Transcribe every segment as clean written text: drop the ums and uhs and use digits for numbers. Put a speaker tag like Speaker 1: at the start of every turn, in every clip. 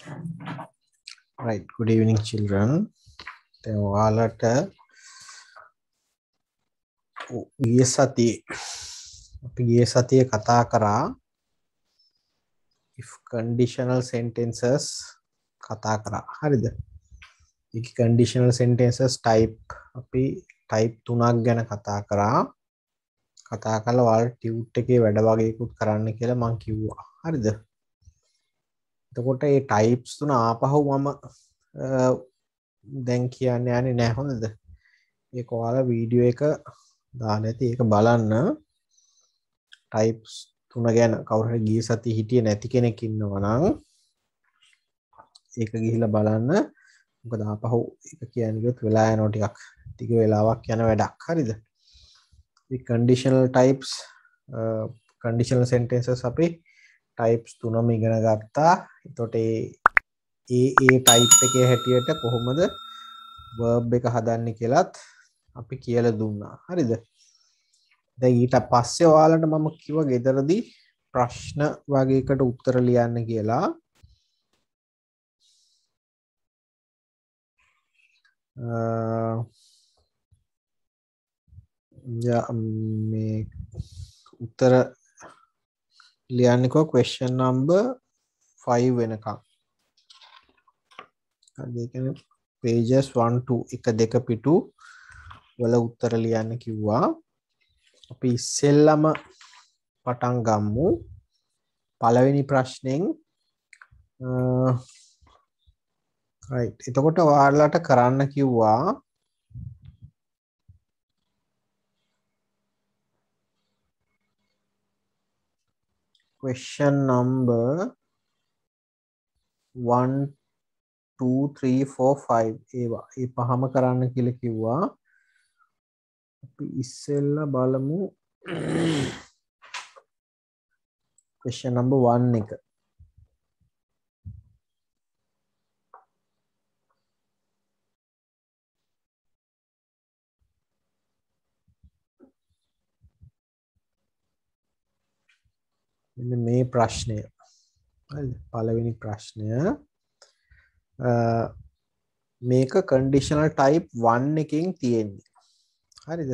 Speaker 1: Right. Good evening, children. දැන් ඔයාලට ගිය සතියේ කතා කරා if conditional sentences කතා කරා. හරිද? මේ conditional sentences type අපි type 3ක් ගැන කතා කරා. කතා කරලා ඔයාලට tute එකේ වැඩ වගේකුත් කරන්න කියලා මම කිව්වා. හරිද? එතකොට මේ types තුන ආපහු මම දැන් කියන්න යන්නේ නැහැ හොඳද? ඒක ඔයාලා වීඩියෝ එක දාලා ඇති ඒක බලන්න. types තුන ගැන කවුරු හරි ගිය සතියේ හිටියේ නැති කෙනෙක් ඉන්නවා නම් ඒක ගිහිල්ලා බලන්න. මොකද ආපහු ඒක කියන්නේ කිව්වොත් වෙලා යනවා ටික වෙලාවක් යන වැඩක්. හරිද? මේ conditional types conditional sentences අපි types තුනම ඉගෙන ගත්තා. එතකොට ඒ type එකේ හැටියට කොහොමද verb එක හදන්නේ කියලාත් අපි කියලා දුන්නා. හරිද? දැන් ඊට පස්සේ ඔයාලට මම කිව්වා ගෙදරදී ප්‍රශ්න වගේකට උත්තර ලියන්න කියලා. මේ උත්තර ලියන්නේ question number 5 වෙනකම්. හරි ඒ කියන්නේ pages 1 2 1 2 පිටු වල උත්තර ලියන්න කිව්වා. අපි ඉස්සෙල්ලම පටන් ගමු පළවෙනි ප්‍රශ්නෙන්. right එතකොට ඔයාලට කරන්න කිව්වා question number 1 2 3 4 5 ඒවා ඒ පහම කරන්න කියලා කිව්වා. අපි ඉස්සෙල්ලා බලමු question number 1 එක. මෙන්න මේ ප්‍රශ්නය. හරිද? පළවෙනි ප්‍රශ්නය. මේක conditional type 1 එකකින් තියෙන්නේ. හරිද?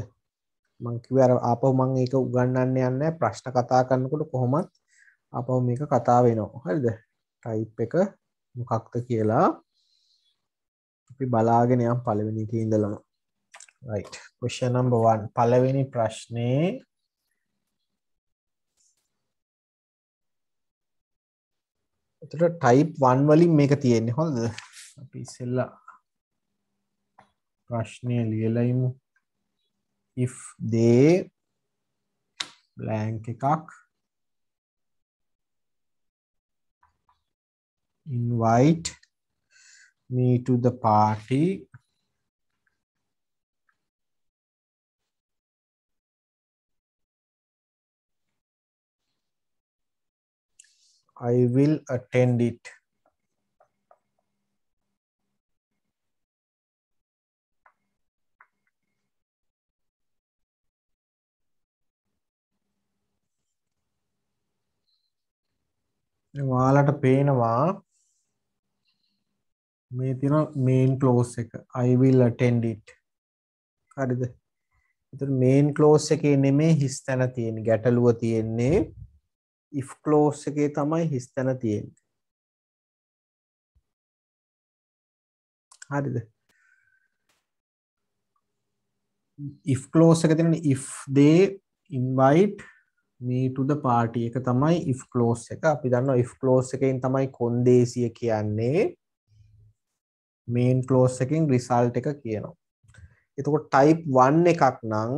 Speaker 1: මම කිව්වා අර ආපහු මම ඒක උගන්වන්න යන්නේ නැහැ. ප්‍රශ්න කතා කරනකොට කොහොමත් ආපහු මේක කතා වෙනවා. හරිද? type එක මොකක්ද කියලා අපි බලාගෙන යමු පළවෙනි එකේ ඉඳලම. right question number 1 පළවෙනි ප්‍රශ්නේ එතකොට type 1 වලින් මේක තියෙන්නේ. හොඳද? අපි ඉස්සෙල්ලා ප්‍රශ්නය ලියලා ඉමු. if they blank එකක් invite me to the party I will attend it. ඔයාලට පේනවා මේ තියෙන main clause එක I will attend it. හරිද? ඒතර main clause එකේ නෙමෙයි හිස් තැන තියෙන්නේ. ගැටලුව තියෙන්නේ if clause එකේ තමයි හිස් තැන තියෙන්නේ. හරිද? if clause එක තියෙන්නේ if they invite me to the party එක තමයි if clause එක. අපි දන්නවා if clause එකෙන් තමයි කොන්දේසිය කියන්නේ. main clause එකෙන් result එක කියනවා. එතකොට type 1 එකක් නම්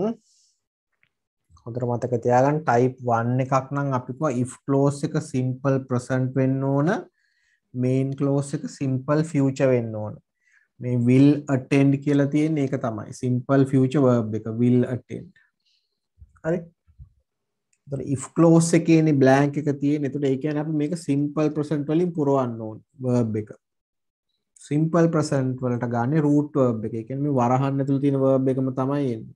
Speaker 1: හොඳට මතක තියාගන්න type 1 එකක් නම් අපි කියනවා if clause එක simple present වෙන්න ඕන, main clause එක simple future වෙන්න ඕන. මේ will attend කියලා තියෙන්නේ ඒක තමයි. simple future verb එක will attend. හරි? එතකොට if clause එකේනේ blank එක තියෙන්නේ. එතකොට ඒ කියන්නේ අපි මේක simple present වලින් පුරවන්න ඕනේ verb එක. simple present වලට ගන්නේ root verb එක. ඒ කියන්නේ මේ වරහන් ඇතුළේ තියෙන verb එකම තමයි එන්නේ.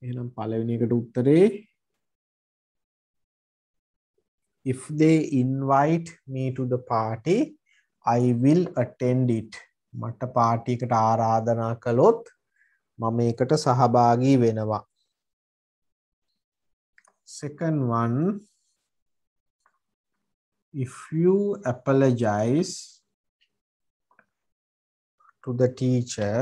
Speaker 1: එහෙනම් පළවෙනි එකට උත්තරේ if they invite me to the party I will attend it. මට පාටි එකට ආරාධනා කළොත් මම ඒකට සහභාගී වෙනවා. Second one, if you apologize to the teacher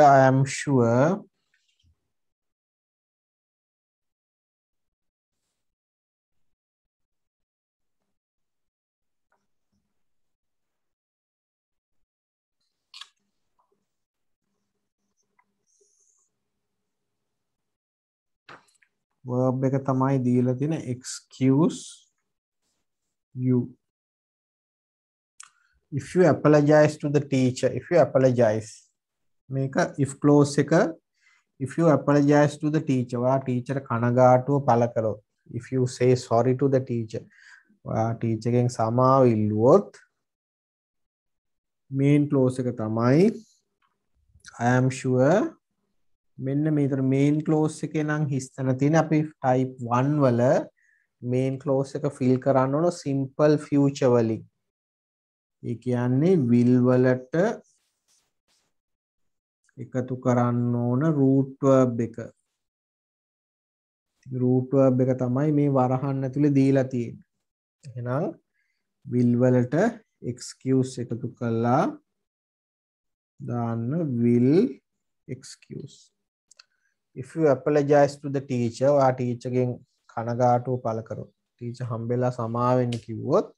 Speaker 1: I am sure verb එක තමයි දීලා තියෙන excuse you. If you apologize to the teacher, if you apologize මේක if clause එක if you apologize to the teacher ඔයා teacher කනගාටුව පළ කරොත් if you say sorry to the teacher ඔයා teacher ගෙන් සමාව ඉල්ලුවොත් main clause එක තමයි I am sure මෙන්න මේතර main clause එකේ නම් හිස්තන තියෙන අපි type 1 වල main clause එක fill කරන්න ඕන simple future වලින්. ඒ කියන්නේ will වලට එකතු කරන්න ඕන root verb එක. root verb එක තමයි මේ වරහන් ඇතුලේ දීලා තියෙන්නේ. එහෙනම් will වලට excuse එකතු කළා දාන්න will excuse. If you apologize to the teacher ඔයා teacher ගෙන් කනගාටුව පළ කරොත් teacher හම්බෙලා සමාව වෙන්න කිව්වොත්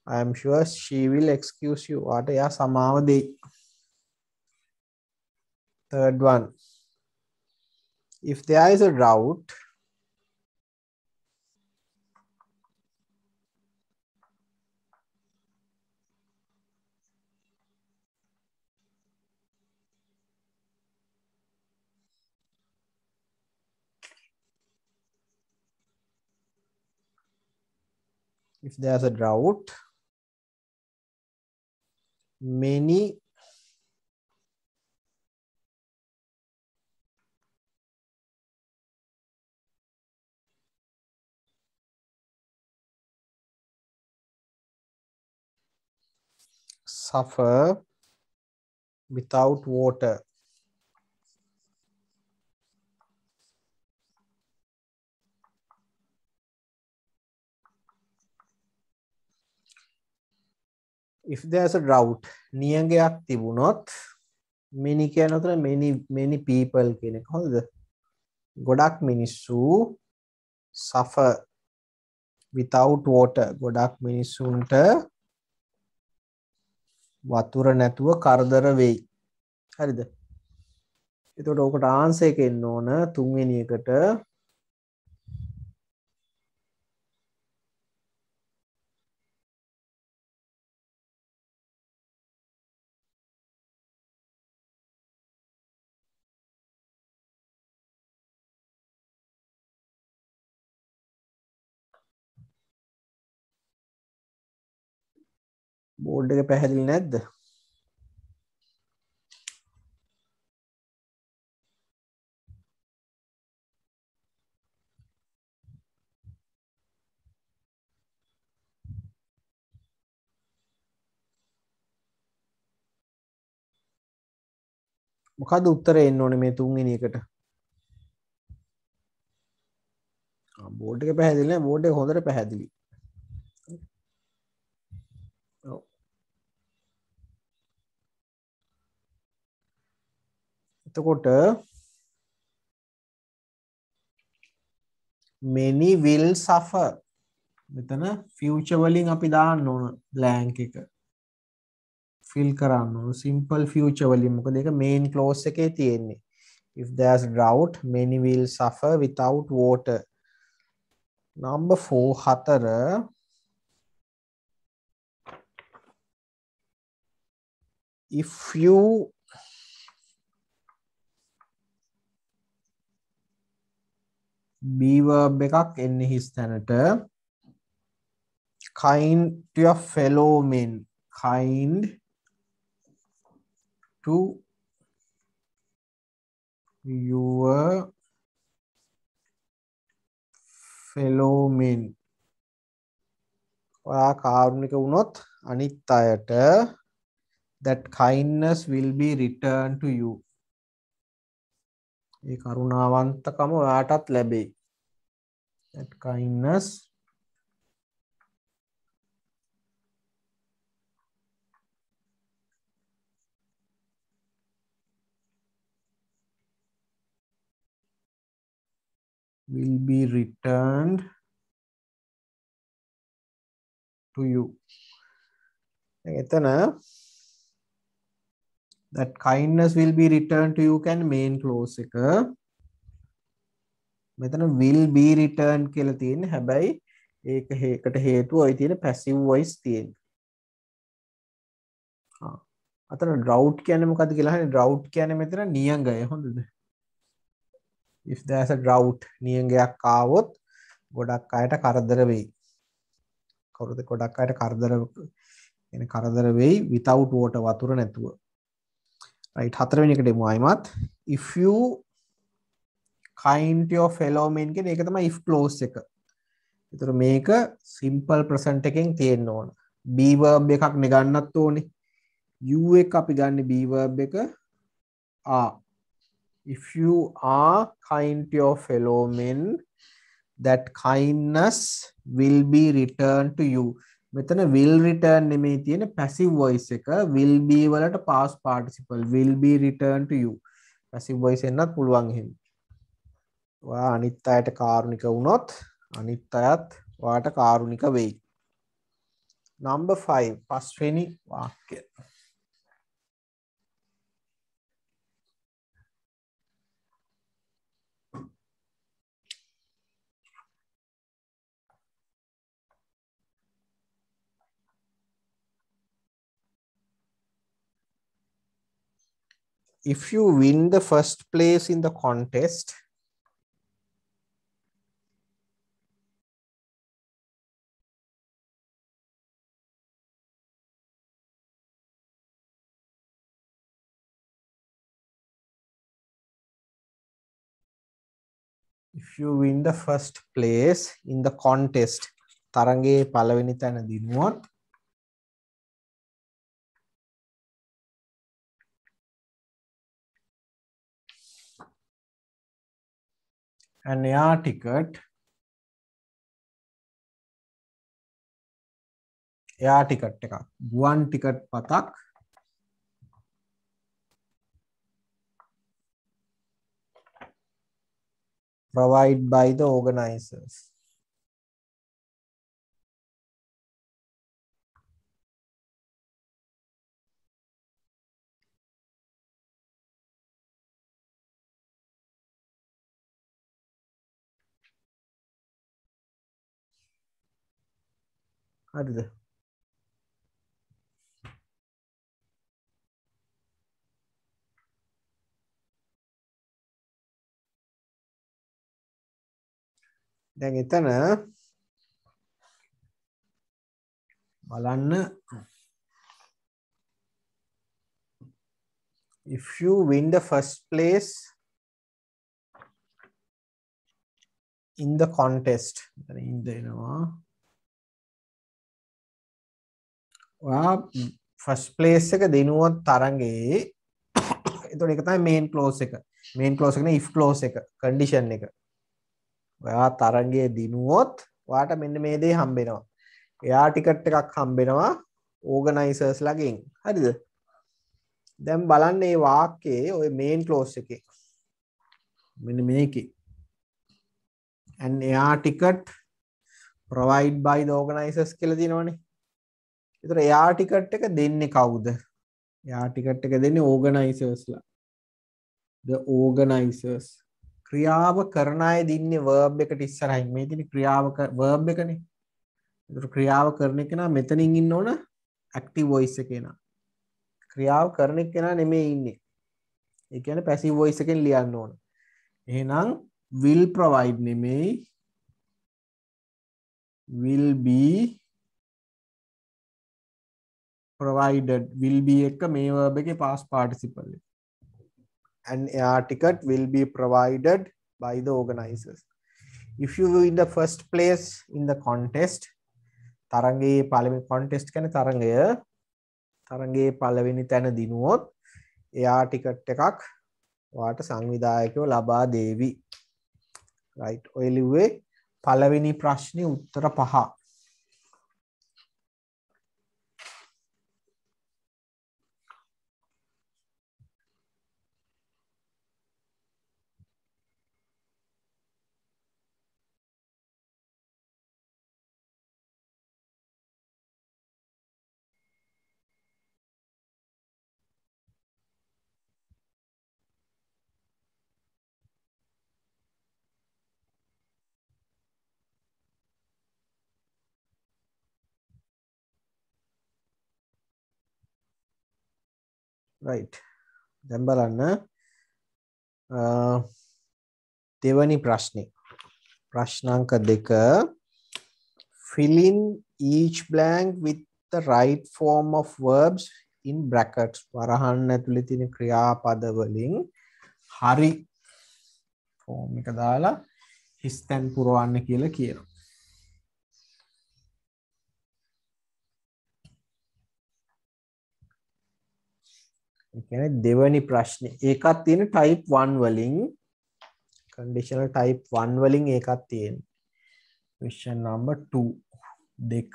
Speaker 1: I am sure she will excuse you. ඔයාට එයා සමාව දෙයි. Third one, if there is a drought many suffer without water. If there's a drought නියඟයක් තිබුණොත් many කියන උතන many people කියන එක හොඳද? ගොඩක් මිනිස්සු suffer without water ගොඩක් මිනිස්සුන්ට වතුර නැතුව කරදර වෙයි. හරිද? එතකොට ඔකට ආන්සර් එක එන්න ඕන තුන්වෙනි එකට බෝඩ් එක පැහැදිලි නැද්ද? මොකද්ද උත්තරේ එන්න ඕනේ මේ තුන්වෙනි එකට? බෝඩ් එක පැහැදිලි නැහැ. බෝඩ් එක හොඳට පැහැදිලි. ඔව්. එතකොට many will suffer මෙතන future වලින් අපි දාන්න ඕන blank එක fill කරන්න ඕන simple future වලින් මොකද ඒක main clause එකේ තියෙන්නේ. If there's drought many will suffer without water. Number 4 හතර if you be verb එකක් එන්නේ හිස් තැනට kind to your fellow men, kind to your fellow men. ඔයා කාරුණික වුණොත් අනිත් අයට that kindness will be returned to you. ඒ කරුණාවන්තකම ඔයාටත් ලැබෙයි. That kindness will be returned to you. එතන that kindness will be returned to you can main clause එක. මෙතන will be returned කියලා තියෙන්නේ. හැබැයි ඒකට හේතුව ඔය තියෙන passive voice තියෙන්නේ. අතන drought කියන්නේ මොකද්ද කියලා අහන්නේ. drought කියන්නේ මෙතන නියඟය. හොඳද? If there's a drought, නියඟයක් ආවොත් ගොඩක් අයට කරදර වෙයි. ගොඩක් අයට කරදර වෙයි without water, වතුර නැතුව. right, හතරවෙනි එකට එමු ආයිමත්. if you kind to your fellow men කියන එක තමයි if clause එක. ඒතර මේක simple present එකෙන් තියෙන්න ඕන. be verb එකක් නේ ගන්නත් ඕනේ. you එක අපි ගන්න be verb එක are. if you are kind to your fellow men, that kindness will be returned to you. මෙතන will return නෙමෙයි තියෙන passive voice එක. will be වලට past participle will be returned to you. passive voice එන්නත් පුළුවන් එහෙම. ඔයා අනිත් අයට කාරුණික වුණොත් අනිත් අයත් ඔයාට කාරුණික වෙයි. number 5 පස්වෙනි වාක්‍යය. if you win the first place in the contest, තරඟයේ පළවෙනි තැන දිනුවොත් an air ticket එකක් ගුවන් ticket පතක් provide by the organizers. හරිද? දැන් එතන බලන්න if you win the first place in the contest, in the first place එක දිනුවොත් තරඟේ එතකොට ඒක තමයි main clause එක. main clause එක නේ if clause එක condition එක. ඔයා තරඟේ දිනුවොත් ඔයාට මෙන්න මේ දේ හම්බෙනවා. එයා ටිකට් එකක් හම්බෙනවා organizers ලාගෙන්. හරිද? දැන් බලන්න මේ වාක්‍යයේ ඔය main clause එකේ මෙන්න මේකේ an air ticket provide by the organizers කියලා තියෙනවනේ. ඒතර එයා ටිකට් එක දෙන්නේ කවුද? එයා ටිකට් එක දෙන්නේ organizers ලා. the organizers. ක්‍රියාව කරන අය දින්නේ verb එකට ඉස්සරහින්. මේ තියෙන ක්‍රියාව verb එකනේ. ඒතර ක්‍රියාව කරන එක නා මෙතනින් ඉන්න ඕන active voice එකේ නා. ක්‍රියාව කරන එක නා නෙමෙයි ඉන්නේ. ඒ කියන්නේ passive voice එකෙන් ලියන්න ඕන. එහෙනම් will provide නෙමෙයි will be provided will be එක මේ verb එකේ past participle එක. An air ticket will be provided by the organizers. If you win the first place in the contest, තරඟයේ පළවෙනි contest කියන්නේ තරඟයේ පළවෙනි තැන දිනුවොත් එයා ටිකට් එකක් ඔයාට සංවිධායකයෝ ලබා දේවි. right ඔය ලිව්වේ පළවෙනි ප්‍රශ්නේ උත්තර 5. right දැන් බලන්න දෙවැනි ප්‍රශ්නේ ප්‍රශ්නාංක 2 fill in each blank with the right form of verbs in brackets වරහන් ඇතුලේ තියෙන ක්‍රියාපද වලින් හරි ෆෝම් එක දාලා හිස්තැන් පුරවන්න කියලා කියනවා. ඒ කියන්නේ දෙවැනි ප්‍රශ්නේ ඒකත් තියෙන type 1 වලින් conditional type 1 වලින් ඒකත් තියෙන. question number 2 දෙක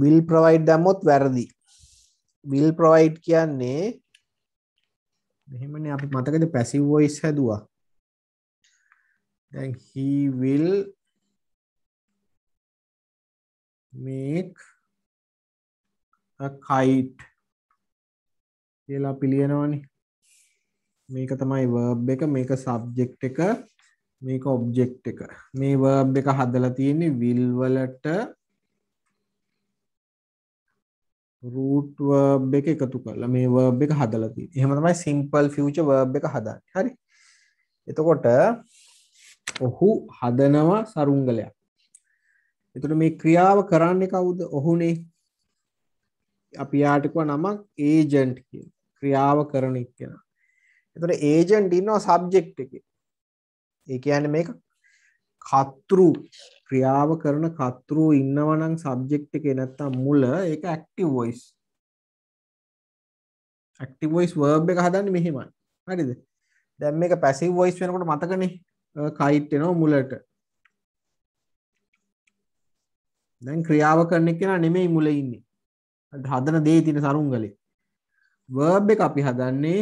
Speaker 1: will provide දැම්මොත් වැරදි. will provide කියන්නේ මෙහෙමනේ අපි මතකද passive voice හැදුවා. දැන් he will make a kite කියලා අපි ලියනවනේ. මේක තමයි verb එක, මේක subject එක, මේක object එක. මේ verb එක හදලා තියෙන්නේ will වලට root verb එක එකතු කරලා මේ verb එක හදලා තියෙන්නේ. එහෙම තමයි simple future verb එක හදන්නේ. හරි. එතකොට ඔහු හදනවා සරුංගලයක්. එතකොට මේ ක්‍රියාව කරන්නේ කවුද? ඔහුනේ. අපි යාට කියව නමක් agent කියලා. ක්‍රියාව කරන එක්කෙනා. එතකොට agent ඉන්නවා subject එකේ. ඒ කියන්නේ මේක කර්තෘ ක්‍රියාව කරන කර්තෘ ඉන්නවා නම් subject එකේ නැත්තම් මුල ඒක active voice. active voice verb එක හදන්නේ මෙහෙමයි. හරිද? දැන් මේක passive voice වෙනකොට මතකනේ kite එනවා මුලට. දැන් ක්‍රියාව කරන එක්කෙනා නෙමෙයි මුල ඉන්නේ. හදන දේ තියෙන සරුංගලේ. verb එක අපි හදන්නේ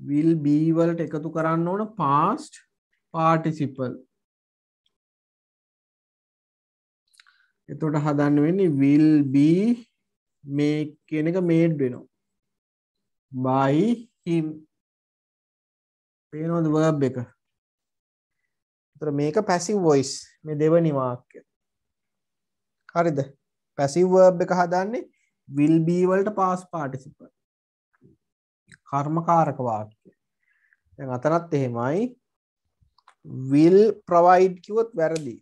Speaker 1: will be වලට එකතු කරන්න ඕන past participle. එතකොට හදන්න වෙන්නේ will be make කියන එක made වෙනවා. by him. පේනවද verb එක? එතකොට මේක passive voice. මේ දෙවෙනි වාක්‍යය. හරිද? passive verb එක හදන්නේ will be වලට past participle. කර්මකාරක වාක්‍ය. දැන් අතනත් එහෙමයි. will provide කිව්වොත් වැරදි.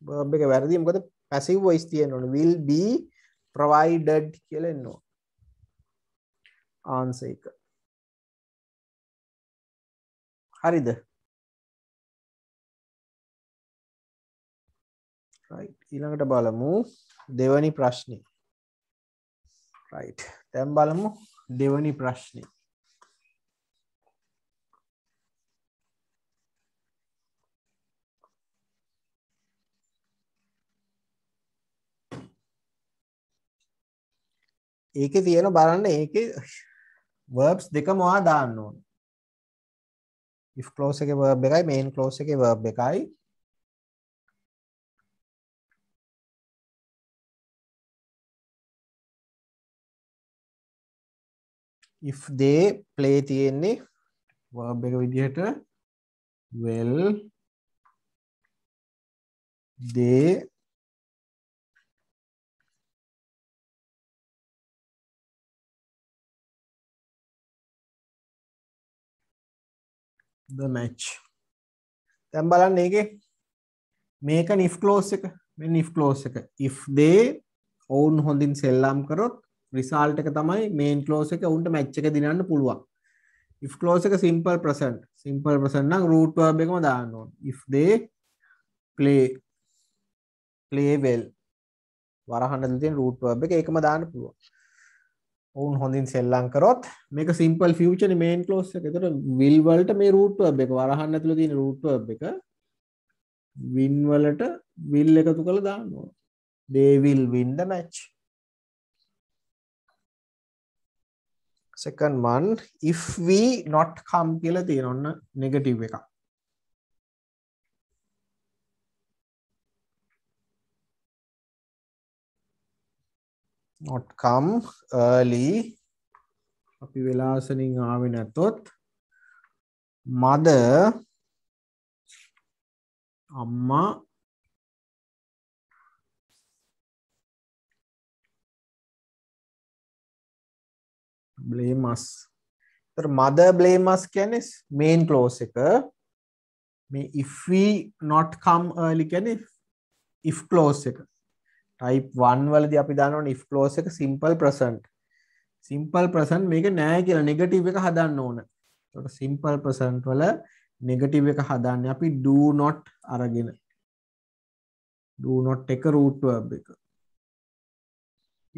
Speaker 1: verb එක වැරදි. මොකද passive voice තියෙන්න ඕනේ. will be provided කියලා එන්න ඕනේ. answer එක. හරිද? right. ඊළඟට බලමු දෙවැනි ප්‍රශ්නේ. right. දැන් බලමු දෙවැනි ප්‍රශ්නේ. ඒකේ තියෙන බලන්න ඒකේ verbs දෙකම ඔයා දාන්න ඕන. if clause එකේ verb එකයි main clause එකේ verb එකයි. if they play තියෙන්නේ verb එක විදිහට will they the match. දැන් බලන්න ඒකේ මේක if clause එක මෙන්න if clause එක if they ඔවුන් හොඳින් සෙල්ලම් කරොත් result එක තමයි main clause එක උන්ට match එක දිනන්න පුළුවන් if clause එක simple present නම් root verb එකම දාන්න ඕන if they play well වරහන්න තියෙන root verb එක ඒකම දාන්න පුළුවන් ඔවුන් හොඳින් සෙල්ලම් කරොත් මේක simple future නේ main clause එක. ඒතකොට will වලට මේ root verb එක වරහන්න ඇතුළේ තියෙන root verb එක win වලට will එකතු කරලා දාන්න ඕන. They will win the match. Second one if we not come කියලා තියෙන ඔන්න negative එකක්. not come early අපි වෙලාසනින් ආවේ නැතොත් mother අම්මා blame us. तर mother blame us කියන්නේ main clause එක මේ if we not come early කියන්නේ if clause එක type 1 වලදී අපි දානවනේ if clause එක simple present මේක නෑ කියලා negative එක හදන්න ඕන. ඒකට simple present වල negative එක හදන්නේ අපි do not අරගෙන do not එක root verb එක.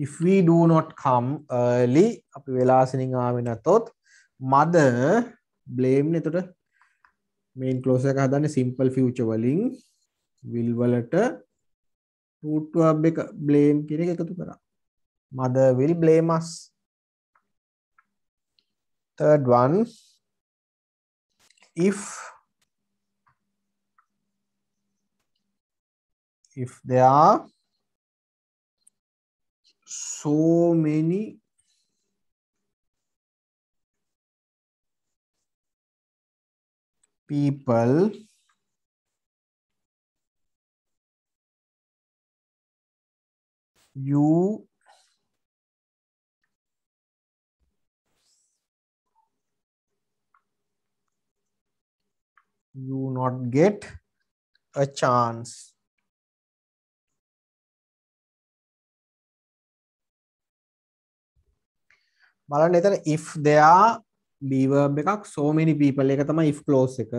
Speaker 1: If we do not come early අපි වෙලාසනින් ආවේ නැතොත් mother blame නේ. එතකොට main clause එක හදන්නේ simple future වලින් will වලට root verb එක blame කියන එක එකතු කරා. Mother will blame us. Third one if there are so many people you not get a chance. බලන්න එතන if there are be verb එකක් so many people එක තමයි if clause එක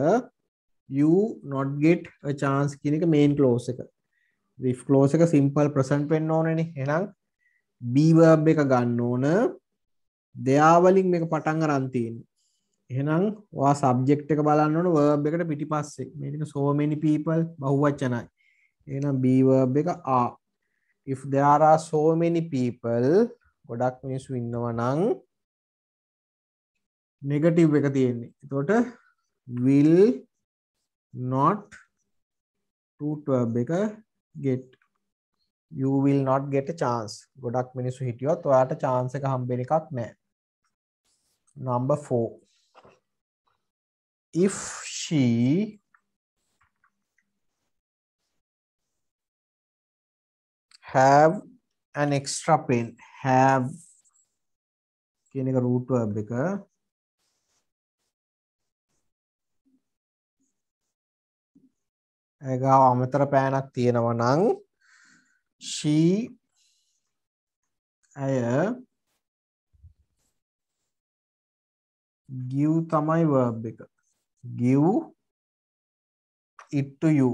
Speaker 1: you not get a chance කියන එක main clause එක. if clause එක simple present වෙන්න ඕනේනේ. එහෙනම් be verb එක ගන්න ඕන. there වලින් මේක පටන් ගන්න තියෙන්නේ. එහෙනම් ඔයා subject එක බලන්න ඕන verb එකට පිටිපස්සේ. මේක so many people බහුවචනයි. එහෙනම් be verb එක are. if there are so many people ගොඩක් මිනිස්සු ඉන්නවා නම් negative එක තියෙන්නේ. එතකොට will not root verb එක get. you will not get a chance. ගොඩක් මිනිස්සු හිටියොත් ඔයාට chance එක හම්බෙන එකක් නැහැ. Number 4 if she have an extra pen. have කියන එක root verb එක ඒගාව අමතර පෑනක් තියෙනවා නම් she අය give තමයි verb එක. give it to you.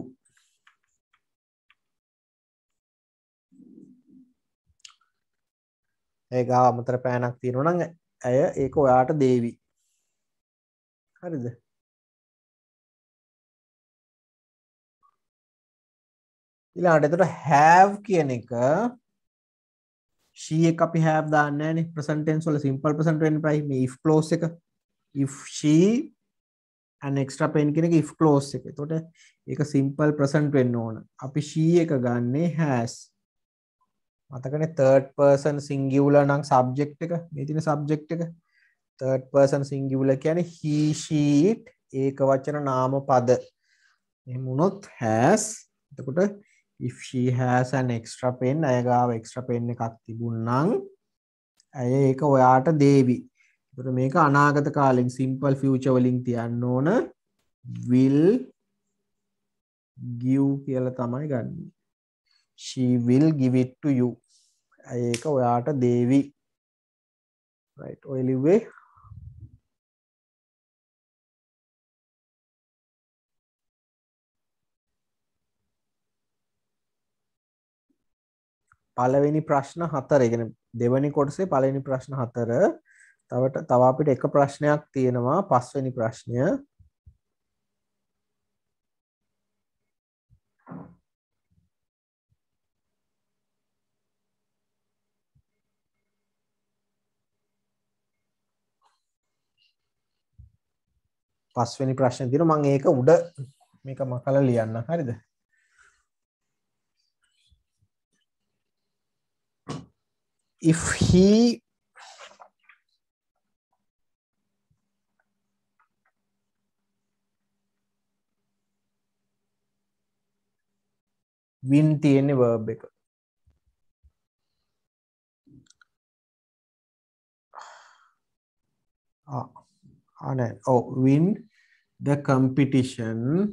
Speaker 1: ඒගාව අමතර පෑනක් තියෙනවා නම් ඇය ඒක ඔයාට දේවි. හරිද? ඊළඟට එතකොට have කියන එක she එක අපි have දාන්නේ නැහැනේ present tense වල simple present වෙන්න ප්‍රයි මේ if clause එක if she an extra pen කියන එක if clause එක. එතකොට ඒක simple present වෙන්න ඕන. අපි she එක ගන්නේ has. මතකනේ third person singular නම් subject එක මේ තියෙන subject එක third person singular කියන්නේ he she it ඒක වචන නාම පද. එහෙම වුණොත් has. එතකොට if she has an extra pen අය ගාව extra pen එකක් තිබුණනම් අය ඒක ඔයාට දේවි. එතකොට මේක අනාගත කාලෙන් simple future වලින් තියන්න ඕන will give කියලා තමයි ගන්න. She will give it to you. ඒක ඔයාට දේවි. right ඔය ලිව්වේ පළවෙනි ප්‍රශ්න 4. ඒ කියන්නේ දෙවෙනි කොටසේ පළවෙනි ප්‍රශ්න 4. තව අපිට එක ප්‍රශ්නයක් තියෙනවා පස්වෙනි ප්‍රශ්නය. පස්වෙනි ප්‍රශ්නේ තියෙනවා මම ඒක උඩ මේක මකලා ලියන්න. හරිද? if he win තියෙන්නේ verb එක. නෑ. win the competition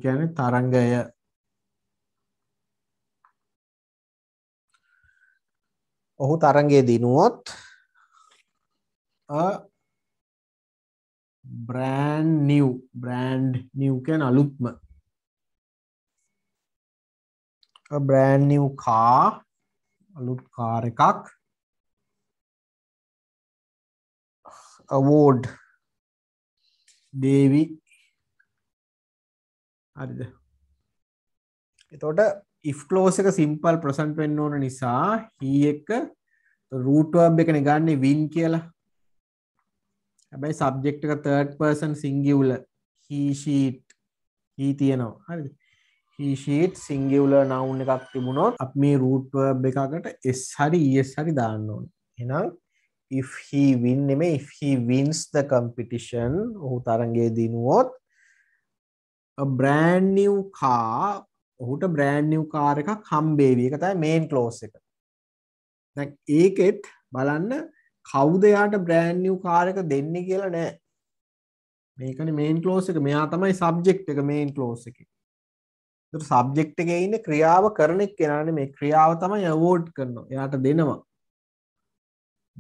Speaker 1: කියන්නේ තරඟය. ඔහු තරඟයේ දිනුවොත් a brand new කියන අලුත්ම a brand new car අලුත් කාර් එකක් award දේවි. හරිද? එතකොට if clause එක simple present වෙන්න ඕන නිසා he එක root verb එකනේ ගන්නෙ win කියලා. හැබැයි subject එක third person singular he she it he තියෙනවා. හරිද? he she it singular noun එකක් තිබුණොත් අපි මේ root verb එකකට s හරි es හරි දාන්න ඕනේ. එහෙනම් if he win නෙමෙයි if he wins the competition ඔහු තරඟයේ දිනුවොත් a brand new car ඔහුට brand new car එකක් හම්බේවි. ඒක තමයි main clause එක. දැන් ඒකෙත් බලන්න කවුද යාට brand new car එක දෙන්නේ කියලා නෑ. මේකනේ main clause එක. මෙයා තමයි subject එක main clause එකේ. ඒතර subject එකේ ඉන්නේ ක්‍රියාව කරන එක්කෙනානේ මේ ක්‍රියාව තමයි award කරනවා. එයාට දෙනවා.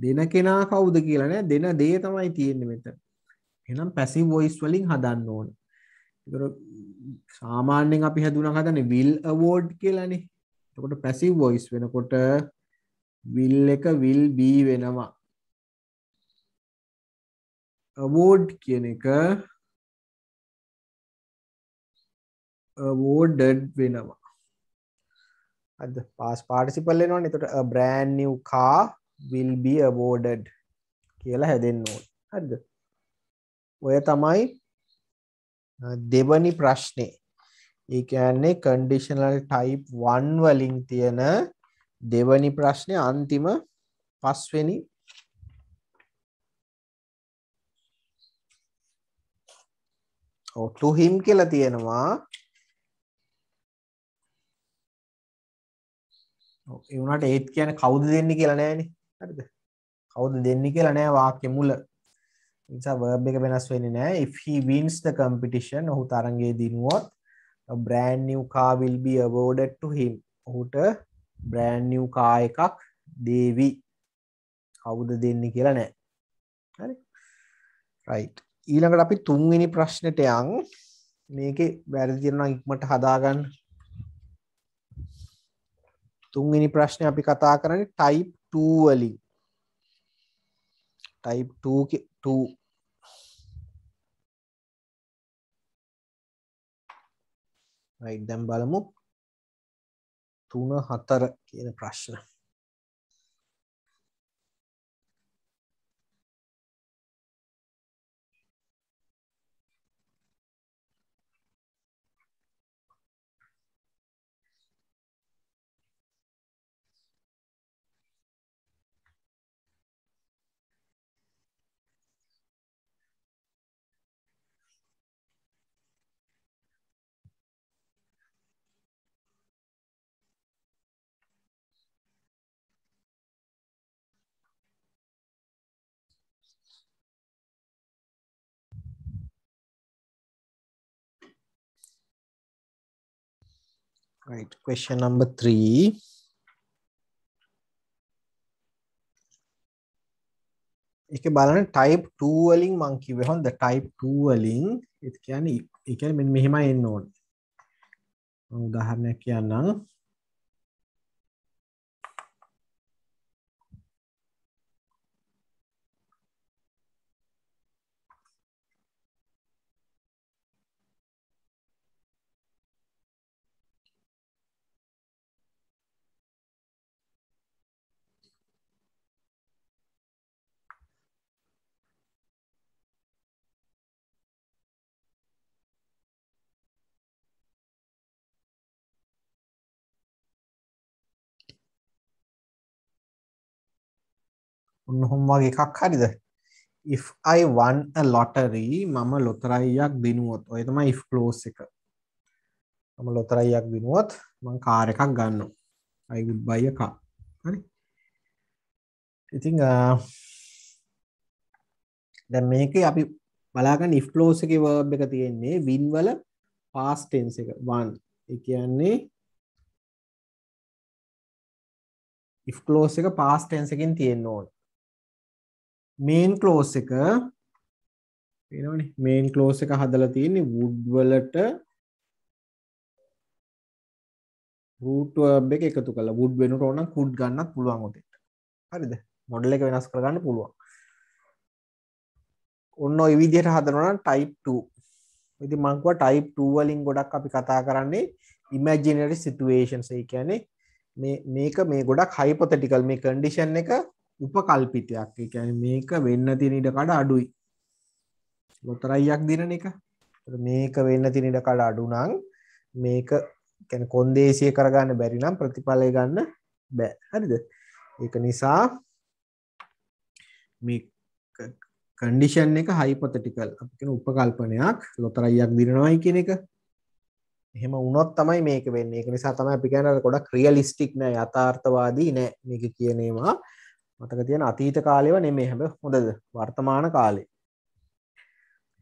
Speaker 1: දෙන කෙනා කවුද කියලා නෑ. දෙන දේ තමයි තියෙන්නේ මෙතන. එහෙනම් passive voice වලින් හදන්න ඕනේ. ඒතර සාමාන්‍යයෙන් අපි හදන්නේ will award කියලානේ. එතකොට passive voice වෙනකොට will එක will be වෙනවා. award කියන එක awarded වෙනවා. හරිද? past participle වෙනවනේ. එතකොට a brand new car will be awarded කියලා හැදෙන්න ඕනේ. හරිද? ඔය තමයි දෙවනි ප්‍රශ්නේ. ඒ කියන්නේ conditional type 1 වලින් තියෙන දෙවනි ප්‍රශ්නේ අන්තිම පස්වෙනි to him කියලා තියෙනවා. ඒ වුණාට ඒත් කියන්නේ කවුද දෙන්නේ කියලා නෑනේ. හරිද? කවුද දෙන්නේ කියලා නෑ වාක්‍ය මුල. ඒ නිසා verb එක වෙනස් වෙන්නේ නෑ. if he wins the competition ඔහු තරඟයේ දිනුවොත් a brand new car will be awarded to him. ඔහුට brand new car එකක් දේවි. කවුද දෙන්නේ කියලා නෑ. හරි? right. ඊළඟට අපි තුන්වෙනි ප්‍රශ්නෙට යන්. මේකේ වැරදි තියෙනවා නම් ඉක්මනට හදාගන්න. තුන්වෙනි ප්‍රශ්නේ අපි කතා කරන්නේ type 2 වලින්. type 2 right දැන් බලමු 3 4 කියන ප්‍රශ්න. right, question number 3. ඒක බලන්න type 2 වලින් මං කිව්වේ හොඳ type 2 වලින් ඒ කියන්නේ මෙන්න මෙහෙමයි එන්න ඕනේ. මම උදාහරණයක් කියන්නම්. ඔන්න ඔහොම වගේ එකක් හරිද? if I won a lottery මම ලොතරැයියක් දිනුවොත් ඔය තමයි if clause එක. මම ලොතරැයියක් දිනුවොත් මම කාර් එකක් ගන්නවා. I would buy a car. හරි. ඉතින් දැන් මේකේ අපි බලාගන්න if clause එකේ verb එක තියෙන්නේ win වල past tense එක won. ඒ කියන්නේ if clause එක past tense එකකින් තියෙන්න ඕනේ. main clause එක පේනවනේ main clause එක හදලා තියෙන්නේ would වලට root verb එක එකතු කරලා would වෙනකොට ඕන නම් could ගන්නත් පුළුවන් උතෙන්ට. හරිද? මොඩල් එක වෙනස් කරගන්න පුළුවන්. ඔන්න ඔය විදිහට හදනවා නම් type 2. ඉතින් මම කිව්වා type 2 වලින් ගොඩක් අපි කතා කරන්නේ imaginary situations. ඒ කියන්නේ මේ ගොඩක් hypothetical මේ condition එක උපකල්පිතයක්. ඒ කියන්නේ මේක වෙන්න තියෙන ඉඩ කඩ අඩුයි. ලොතරැයියක් දිනන එක. මේක වෙන්න තියෙන ඉඩ කඩ අඩු නම් මේක කියන්නේ කොන්දේසිය කරගන්න බැරි නම් ප්‍රතිඵලය ගන්න බෑ. හරිද? ඒක නිසා මේ කන්ඩිෂන් එක hypothetical. අපි කියන උපකල්පනයක් ලොතරැයියක් දිනනවායි කියන එක. එහෙම වුණොත් තමයි මේක වෙන්නේ. ඒක නිසා තමයි අපි කියන්නේ ගොඩක් රියලිස්ටික් නෑ, යථාර්ථවාදී නෑ මේක කියන ඒවා. මතක තියන අතීත කාලේව නෙමෙයි හැබැයි හොඳද? වර්තමාන කාලේ.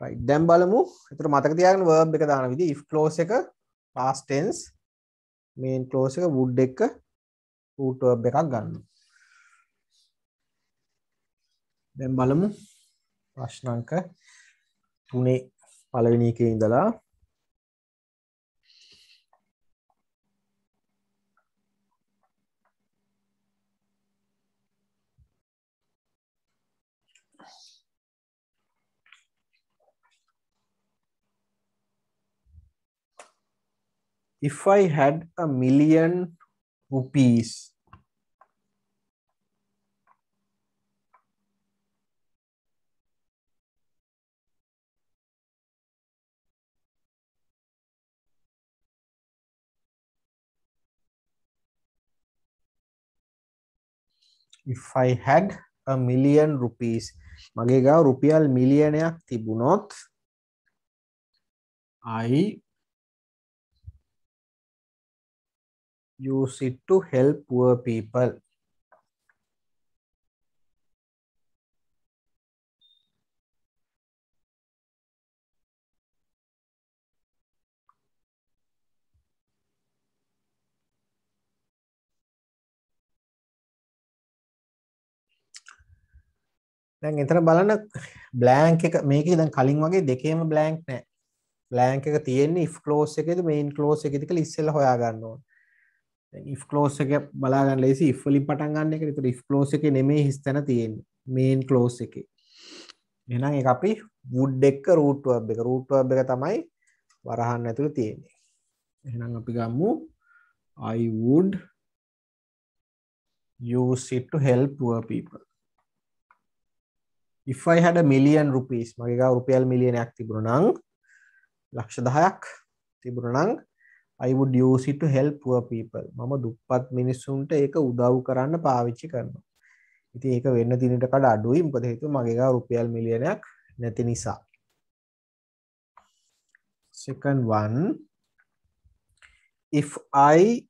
Speaker 1: right. දැන් බලමු. ඒතර මතක තියාගන්න verb එක දාන විදිහ if clause එක past tense main clause එක would එක root verb එකක් ගන්නවා. දැන් බලමු ප්‍රශ්න අංක 3 පළවෙනි එකේ ඉඳලා if I had a million rupees if I had a million rupees මගේ ගාව රුපියල් මිලියනයක් තිබුණොත් I use it to help poor people. දැන් එතන බලන්න බ්ලැන්ක් එක මේකේ දැන් කලින් වගේ දෙකේම බ්ලැන්ක් නැහැ. බ්ලැන්ක් එක තියෙන්නේ if clause එකේද main clause එකේද කියලා ඉස්සෙල්ලා හොයා ගන්න ඕනේ. දැන් if clause එක බලා ගන්න ලේසි if වලින් පටන් ගන්න එක. ඒතර if clause එකේ නෙමෙයි හිස් තැන තියෙන්නේ. main clause එකේ. එහෙනම් ඒක අපි would එක root verb එක. root verb එක තමයි වරහන් ඇතුළේ තියෙන්නේ. එහෙනම් අපි ගමු I would use it to help poor people. If I had a million rupees මගේ ගාව රුපියල් මිලියනයක් තිබුණා නම් ලක්ෂ 10ක් තිබුණා නම් I would use it to help poor people. මම දුප්පත් මිනිස්සුන්ට ඒක උදව් කරන්න පාවිච්චි කරනවා. ඉතින් ඒක වෙන්න දිනට කඩ අඩුයි. මොකද හේතුව මගේ ගාව රුපියල් මිලියනයක් නැති නිසා. Second one, if I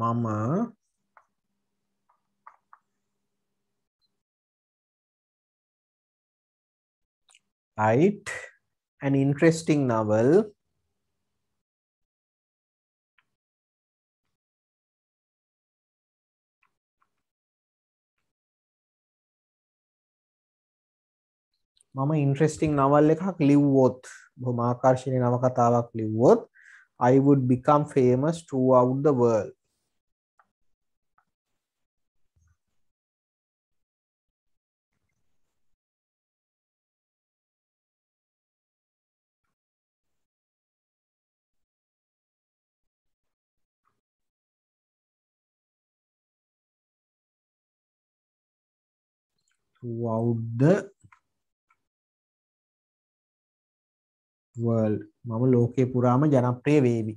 Speaker 1: mama write an interesting novel මම ඉන්ට්‍රෙස්ටිං නවල් එකක් ලිව්වොත් බොහොම ආකර්ශනීය නවකතාවක් ලිව්වොත් I would become famous throughout the world. Throughout the world. මම ලෝකේ පුරාම ජනප්‍රිය වේවි.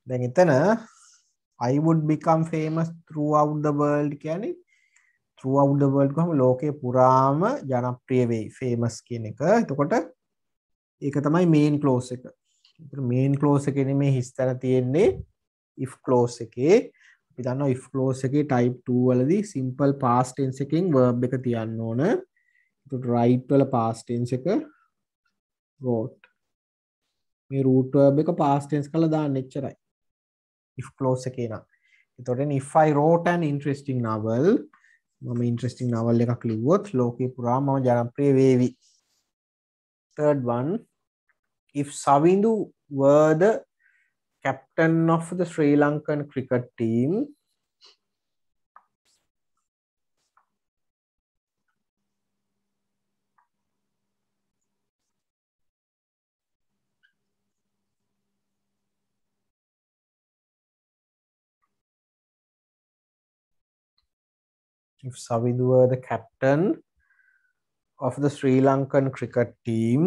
Speaker 1: දැන් එතන I would become famous throughout the world කියන්නේ throughout the world කොහම ලෝකේ පුරාම ජනප්‍රිය වෙයි famous කියන එක. එතකොට ඒක තමයි main clause එක. ඒතර main clause එකේ නෙමේ හිස්තැන තියෙන්නේ if clause එකේ. අපි දන්නවා if clause එකේ type 2 වලදී simple past tense එකෙන් verb එක තියන්න ඕන. එතකොට write වල past tense එක wrote. මේ root verb එක past tense කරලා දාන්න එච්චරයි. if clause එකේ නම්. එතකොට if I wrote an interesting novel මම interesting novel එකක් ලිව්වොත් ලෝකේ පුරාම මම ජනප්‍රිය වේවි. Third one, if Savindu were the captain of the Sri Lankan cricket team, if Savindu were the captain of the Sri Lankan cricket team,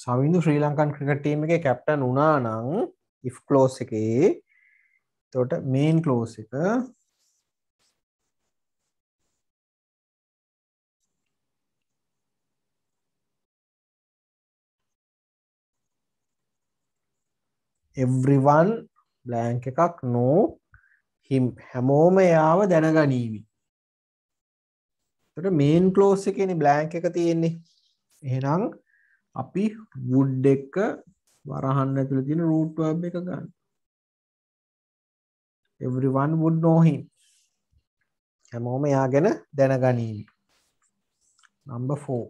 Speaker 1: Savindu Sri Lankan cricket team එකේ captain වුණා නම් if clause එකේ එතකොට main clause එක everyone blank එකක් know him හැමෝම එයාව දැනගනීවි. එතකොට main clause එකේනේ blank එක තියෙන්නේ. එහෙනම් අපි would එක වරහන් ඇතුළේ තියෙන root verb එක ගන්න. Everyone would know him. හැමෝම එයා ගැන දැනගනීවි. Number 4.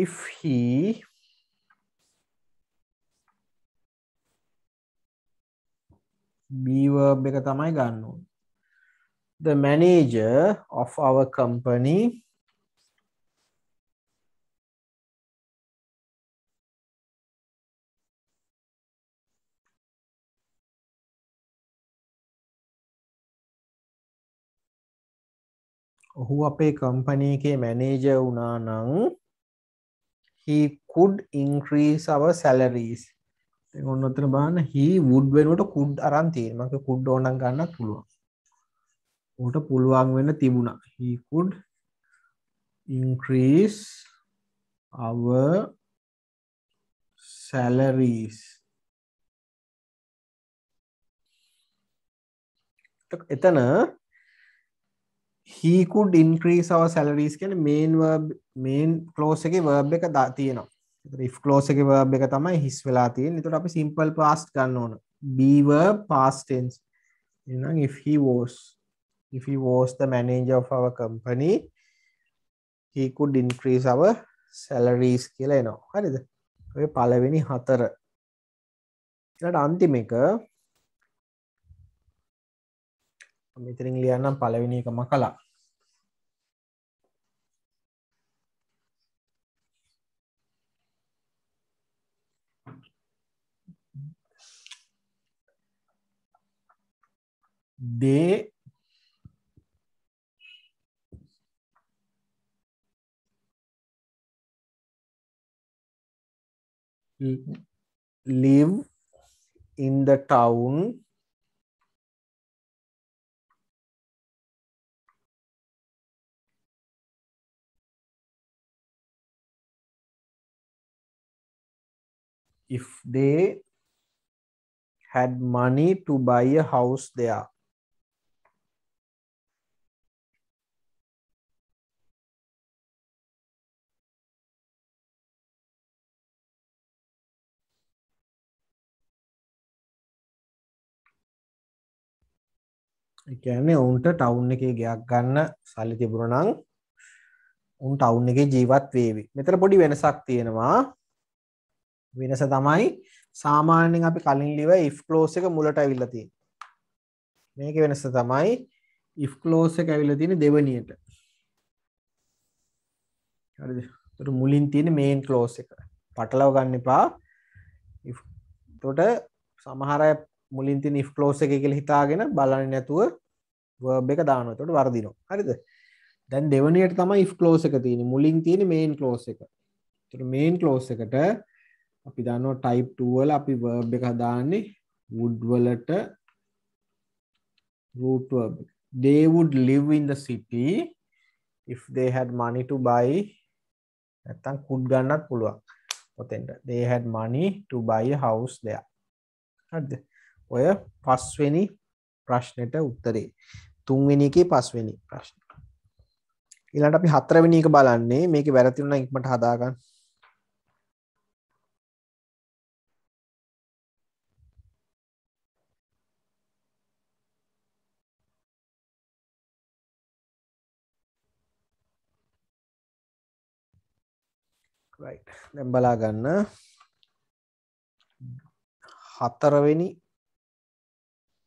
Speaker 1: If he be verb එක තමයි ගන්න ඕනේ. The manager of our company ඔහු අපේ company එකේ manager වුණා නම් he could increase our salaries. දැන් ඔන්න ඔතන බලන්න he would වෙනකොට could අරන් තියෙනවා. මම could ඕනනම් ගන්නත් පුළුවන්. උට පුළුවන් වෙන්න තිබුණා. He could increase our salaries. එතන he could increase our salaries කියන්නේ main verb main clause එකේ verb එක තියෙනවා. ඒතර if clause එකේ verb එක තමයි his වෙලා තියෙන්නේ. ඒතර අපි simple past ගන්න ඕන. be verb past tense. එහෙනම් if he was the manager of our company he could increase our salaries කියලා එනවා. හරිද? ඔය පළවෙනි හතර. ඊළඟ අන්තිම එක මෙතනින් ලියන්නම් පළවෙනි එක මකලා. They live in the town if they had money to buy a house there. ඒ කියන්නේ උන්ට ටවුන් එකේ ගයක් ගන්න සල්ලි තිබුණා නම් උන් ටවුන් එකේ ජීවත් වේවි. මෙතන පොඩි වෙනසක් තියෙනවා. වෙනස තමයි සාමාන්‍යයෙන් අපි කලින් ලිව if clause එක මුලට අවිල්ලා තියෙන්නේ. මේකේ වෙනස තමයි if clause එක අවිල්ලා තියෙන්නේ දෙවෙනියට. හරිද? ඒතර මුලින් තියෙන main clause එක. පටලව ගන්න එපා. if එතකොට සමහර අය මුලින් තියෙන if clause එකේ කියලා හිතාගෙන බලන්නේ නැතුව verb එක දානවා. එතකොට වර්ධිනවා. හරිද? දැන් දෙවෙනියට තමයි if clause එක තියෙන්නේ. මුලින් තියෙන main clause එක. එතකොට main clause එකට අපි දන්නවා type 2 වල අපි verb එක හදාන්නේ would වලට root verb. They would live in the city if they had money to buy. නැත්තම් could ගන්නත් පුළුවන්. ඔතෙන්ට they had money to buy a house there. හරිද? ඔය පස්වෙනි ප්‍රශ්නෙට උත්තරේ. තුන්වෙනි එකේ පස්වෙනි ප්‍රශ්න. ඊළඟට අපි හතරවෙනි එක බලන්නේ. මේකේ වැරදි වුණා නම් ඉක්මනට හදාගන්න. right. දැන් බලා ගන්න. හතරවෙනි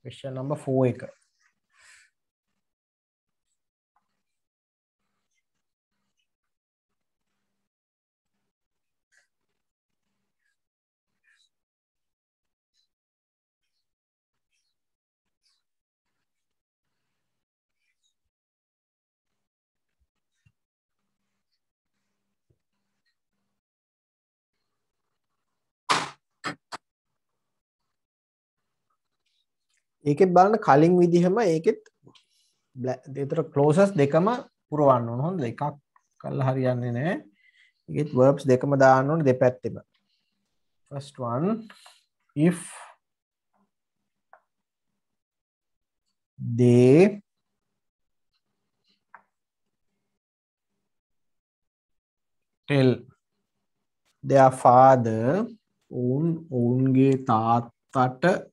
Speaker 1: question number 4 එක. ඒකෙත් බලන්න කලින් විදිහම ඒකෙත් ඒතර clauses දෙකම පුරවන්න ඕන. හොඳද? එකක් කළා හරියන්නේ නැහැ. ඒකෙත් verbs දෙකම දාන්න ඕන දෙපැත්තෙම. first one, if they tell their father ඔවුන්ගේ තාත්තට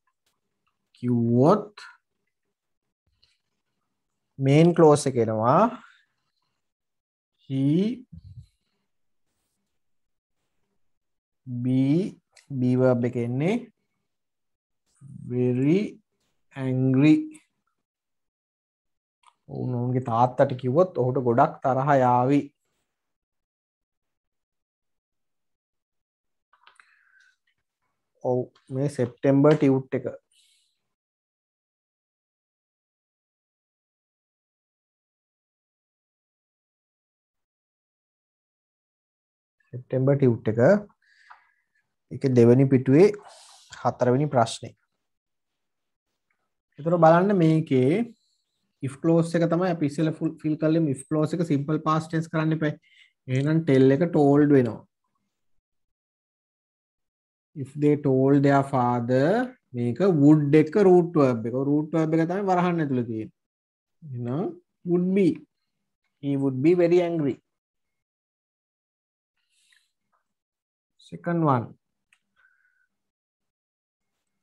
Speaker 1: කිව්වොත් main clause එක එනවා he be verb එක එන්නේ very angry. ඔවුන්ගේ තාත්තට කිව්වොත් ඔහුට ගොඩක් තරහ යාවි. ඔව් මේ සෙප්ටැම්බර් ටියුට් එක. සෙප්ටැම්බර් ටියුට් එක. ඒකේ දෙවෙනි පිටුවේ හතරවෙනි ප්‍රශ්නේ. ඒතර බලන්න මේකේ if clause එක තමයි අපි ඉස්සෙල්ලා fill කරලෙමු. if clause එක simple past tense කරන්න එපා. එහෙනම් tell එක told වෙනවා. if they told their father මේක would එක root verb එක. root verb එක තමයි වරහන් ඇතුළේ තියෙන්නේ. එහෙනම් would be. He would be very angry. Second one.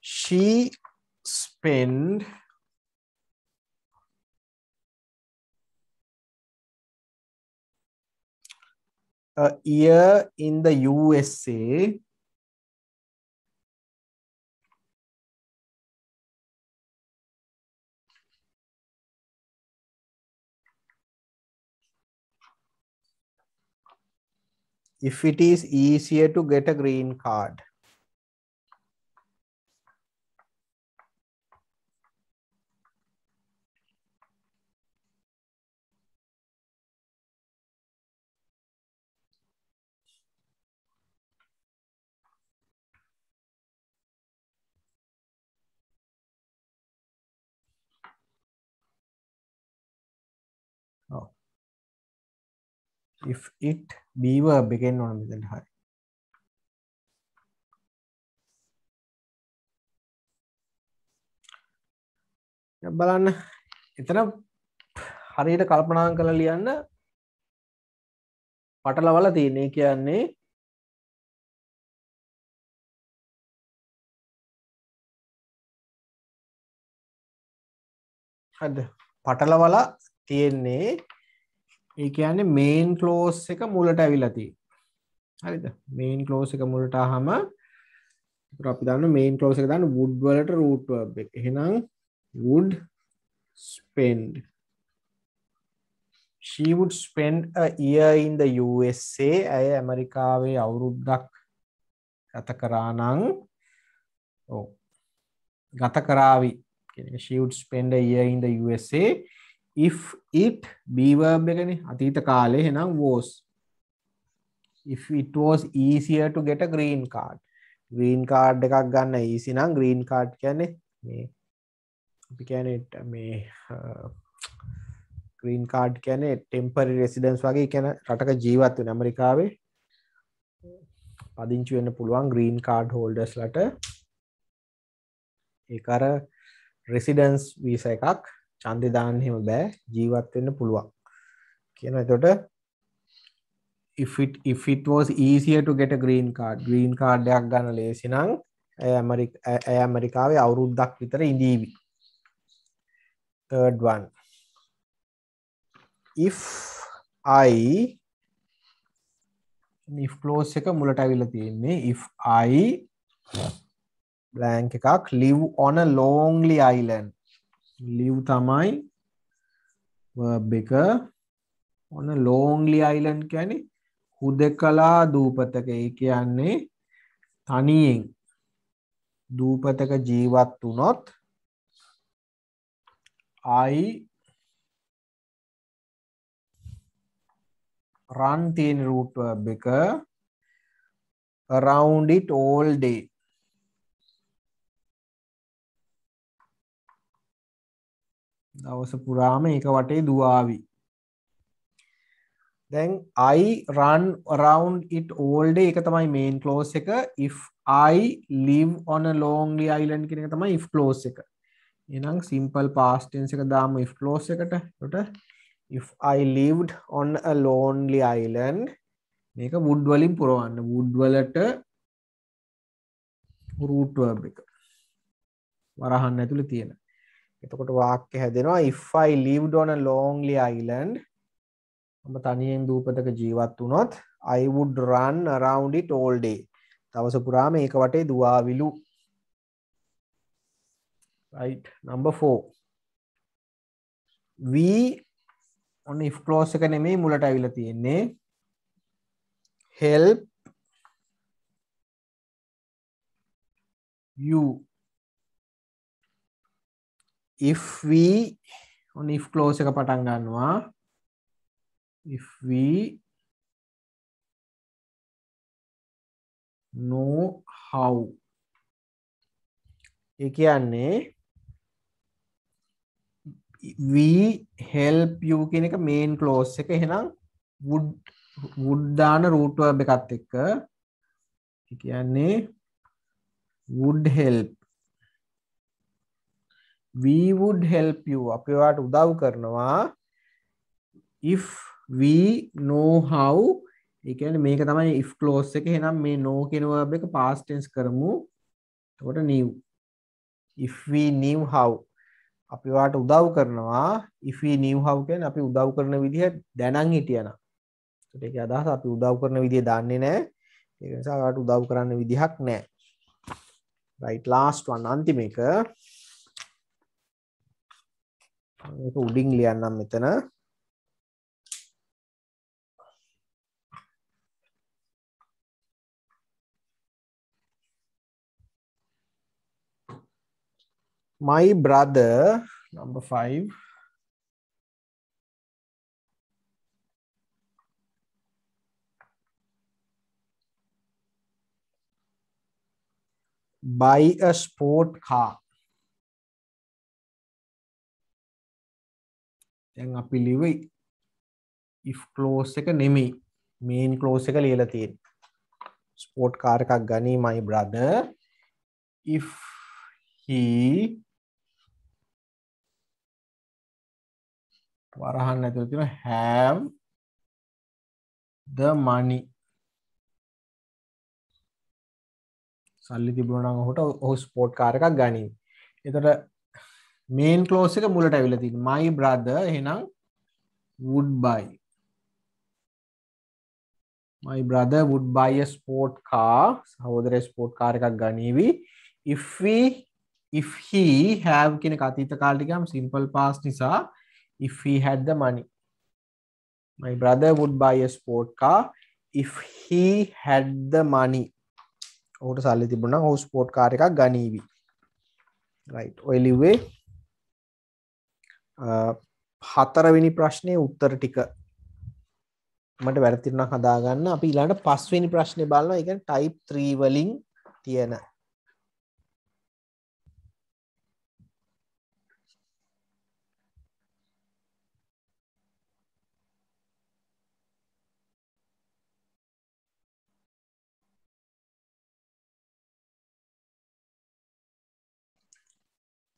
Speaker 1: She spent a year in the USA if it is easier to get a green card. Oh. If it be verb again on the high. බලන්න එතන හරියට කල්පනා කරලා ලියන්න පටලවලා තියෙන්නේ. කියන්නේ හරිද පටලවලා තියෙන්නේ ඒ කියන්නේ මේන් ක්ලෝස් එක මුලට ඇවිල්ලා තියෙන්නේ හරිද මේන් ක්ලෝස් එක මුලට ආවම අපි දන්න මේන් ක්ලෝස් එක දාන්න would වලට root verb එක එහෙනම් would spend she would spend a year in the USA ඇය ඇමරිකාවේ අවුරුද්දක් ගත කරා නම් ඔව් ගත කරාවි කියන්නේ she would spend a year in the USA if it be verb එකනේ අතීත කාලේ එහෙනම් was if it was easier to get a green card එකක් ගන්න easy නම් green card කියන්නේ මේ අපි කියන්නේ මේ green card කියන්නේ temporary residence වගේ කියන රටක ජීවත් වෙන ඇමරිකාවේ පදිංචි වෙන්න පුළුවන් green card holders ලට ඒක අර residence visa එකක් ඡන්දේ දාන්න එහෙම බෑ ජීවත් වෙන්න පුළුවන් කියනවා එතකොට if it was easier to get a green card එකක් ගන්න ලේසි නම් ඇය ඇමරිකාවේ අවුරුද්දක් විතර ඉඳීවි third one if clause එක මුලට අවිලා තියෙන්නේ if I blank එකක් live on a lonely island live තමයි verb එක on a lonely island කියන්නේ හුදකලා දූපතක ඒ කියන්නේ තනියෙන් දූපතක ජීවත් වුණොත් I run තියෙන root verb එක around it all day දවස පුරාම ඒක වටේ දුවාවි දැන් I run around it all day එක තමයි main clause එක if I live on a lonely island කියන එක තමයි if clause එක එහෙනම් simple past tense එක දාමු if clause එකට එතකොට if I lived on a lonely island මේක would වලින් පුරවන්න would වලට root verb එක වරහන් ඇතුලේ තියෙන එතකොට වාක්‍ය හැදෙනවා if I lived on a lonely island මම තනියෙන් දූපතක ජීවත් වුණොත් I would run around it all day දවස පුරාම ඒක වටේ දුවාවිලු right number 4 we on if clause එක නෙමෙයි මුලට අවිලා තියෙන්නේ help you if we on if clause එක පටන් ගන්නවා if we know how ඒ කියන්නේ we help you කියන එක main clause එක එහෙනම් would දාන root verb එකත් එක්ක ඒ කියන්නේ would help we would help you අපි ඔයාලට උදව් කරනවා if we know how ඒ කියන්නේ මේක තමයි if clause එක එහෙනම් මේ know කියන verb එක past tense කරමු එතකොට knew if we knew how අපි ඔයාලට උදව් කරනවා if we knew how කියන්නේ අපි උදව් කරන විදිහ දැනන් හිටියනම් ඒකට ඒකේ අදහස අපි උදව් කරන විදිහ දන්නේ නැහැ ඒක නිසා ඔයාලට උදව් කරන්න විදිහක් නැහැ right last one අන්තිම එක මේක උඩින් ලියන්නම් මෙතන my brother number 5 buy a sport car දැන් අපි ලිව්වේ if clause එක නෙමෙයි main clause එක ලියලා තියෙන්නේ sport car එකක් ගනි my brother if he වරහන් ඇතුළේ තියෙන have the money සල්ලි තිබුණා නම් ඔහුට ඔහු ස්පෝර්ට් කාර් එකක් ගනී. එතකොට මේන් ක්ලෝස් එක මුලට ඇවිල්ලා තියෙනවා. my brother එහෙනම් would buy. My brother would buy a sport car. සහෝදරයා ස්පෝර්ට් කාර් එකක් ගනීවි. If he have කියන අතීත කාලෙට ගියාම simple past නිසා if he had the money. My brother would buy a sport car if he had the money. ඔහුට සල්ලි තිබුණා නම් ඔහු ස්පෝර්ට් කාර් එකක් ගනීවි. right. ඔය ලිව්වේ හතරවෙනි ප්‍රශ්නේ උත්තර ටික මට වැරදි නම් හදාගන්න. අපි ඊළඟට පස්වෙනි ප්‍රශ්නේ බලනවා. ඒ කියන්නේ type 3 වලින් තියෙන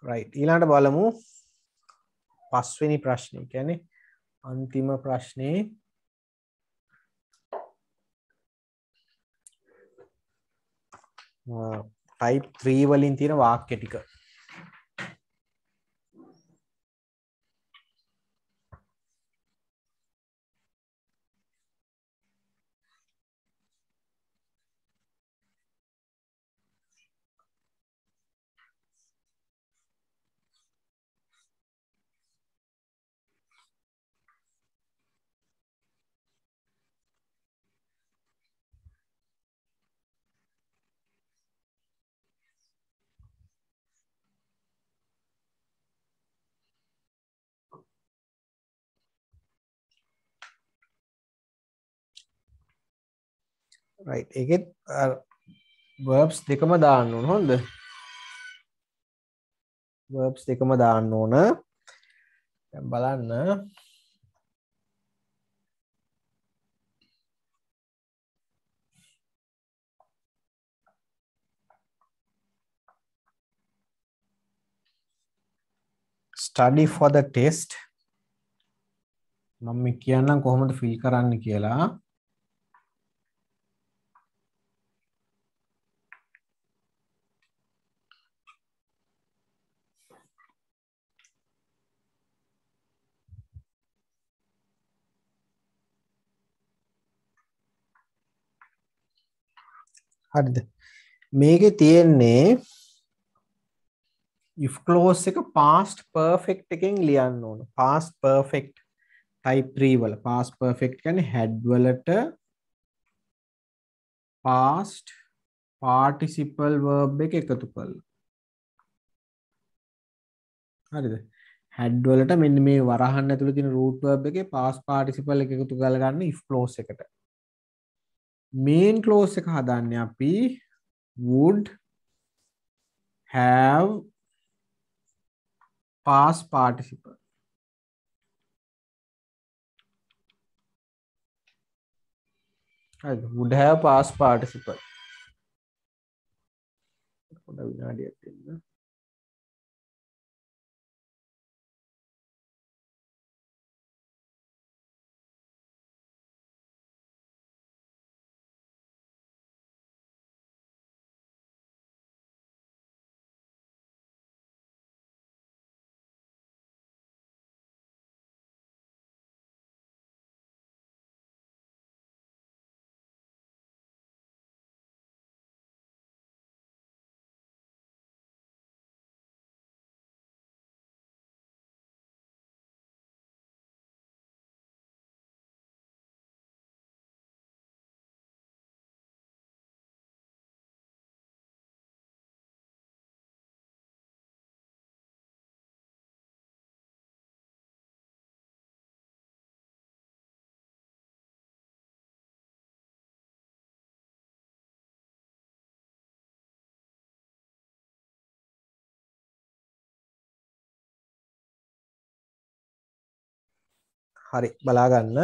Speaker 1: right. ඊළඟට බලමු පස්වෙනි ප්‍රශ්නේ. කියන්නේ අන්තිම ප්‍රශ්නේ type 3 වලින් තියෙන වාක්‍ය ටික. right. ඒකෙත් verbs දෙකම දාන්න ඕන. හොඳද? verbs දෙකම දාන්න ඕන. දැන් බලන්න study for the test. මම කියන්නම් කොහොමද fill කරන්න කියලා. හරිද? මේකේ තියෙන්නේ if clause එක past perfect එකෙන් ලියන්න ඕන. past perfect type 3 වල past perfect කියන්නේ had වලට past participle verb එක එකතු කරලා. හරිද? had වලට මෙන්න මේ වරහන් ඇතුළේ තියෙන root verb එකේ past participle එක එකතු කරලා ගන්න if clause එකට. main clause එක හදන්නේ අපි would have past participle. හරිද? would have past participle. පොඩ විනාඩියක් දෙන්න. හරි බලා ගන්න.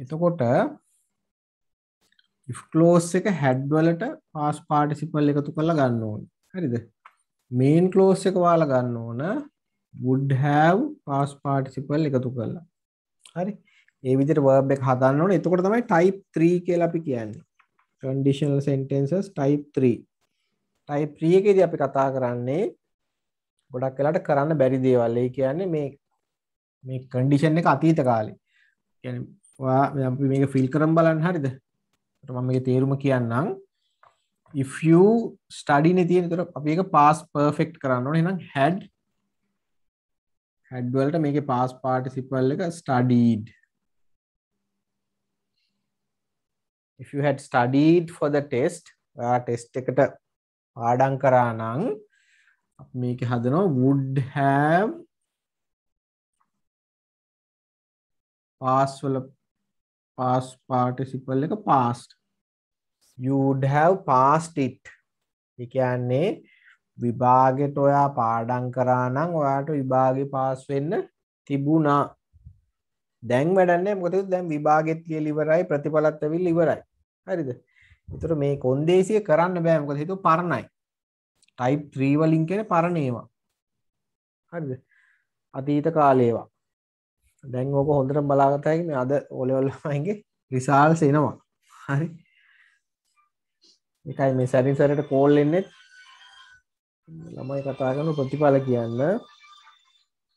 Speaker 1: එතකොට if clause එක had වලට past participle එකතු කරලා ගන්න ඕනේ. හරිද? main clause එක වාලා ගන්න ඕන would have past participle එකතු කරලා. හරි? ඒ විදිහට verb එක හදන්න ඕනේ. එතකොට තමයි type 3 කියලා අපි කියන්නේ. conditional sentences type 3 type 3 එකේදී අපි කතා කරන්නේ ගොඩක් වෙලාට කරන්න බැරි දේවල්. ඒ කියන්නේ මේ condition එක අතීත කාලේ. කියන්නේ ඔයා අපි මේක ෆිල් කරන් බලන්න හරිද? ඒකට මම මේකේ තේරුම කියන්නම්. if you study නේ තියෙන. ඒතර අපි ඒක past perfect කරන්න ඕනේ. එහෙනම් had වලට මේකේ past participle එක studied. if you had studied for the test ඔයා ටෙස්ට් එකට පාඩම් කරා නම් අපි මේකේ හදනවා would have past වල past participle එක past you would have passed it. ඒ කියන්නේ විභාගෙට ඔයා පාඩම් කරා නම් ඔයාට විභාගේ පාස් වෙන්න තිබුණා. දැන් වැඩක් නැහැ. මොකද දැන් විභාගෙත් ලියලා ඉවරයි ප්‍රතිඵලත් ඇවිල්ලා ඉවරයි. හරිද? ඒතර මේ කොන්දේසිය කරන්න බෑ. මොකද හේතුව පරණයි. type 3 වලින් කියන්නේ පරණ ඒවා. හරිද? අතීත කාලේ ඒවා. දැන් ඕක හොඳට බලාගත්තා හැකි මේ අද O level ළමයින්ගේ රිසල්ට්ස් එනවා. හරි. ඒකයි මේ සැරින් සැරේට කෝල් එන්නේ ළමයි කතා කරන ප්‍රතිඵල කියන්න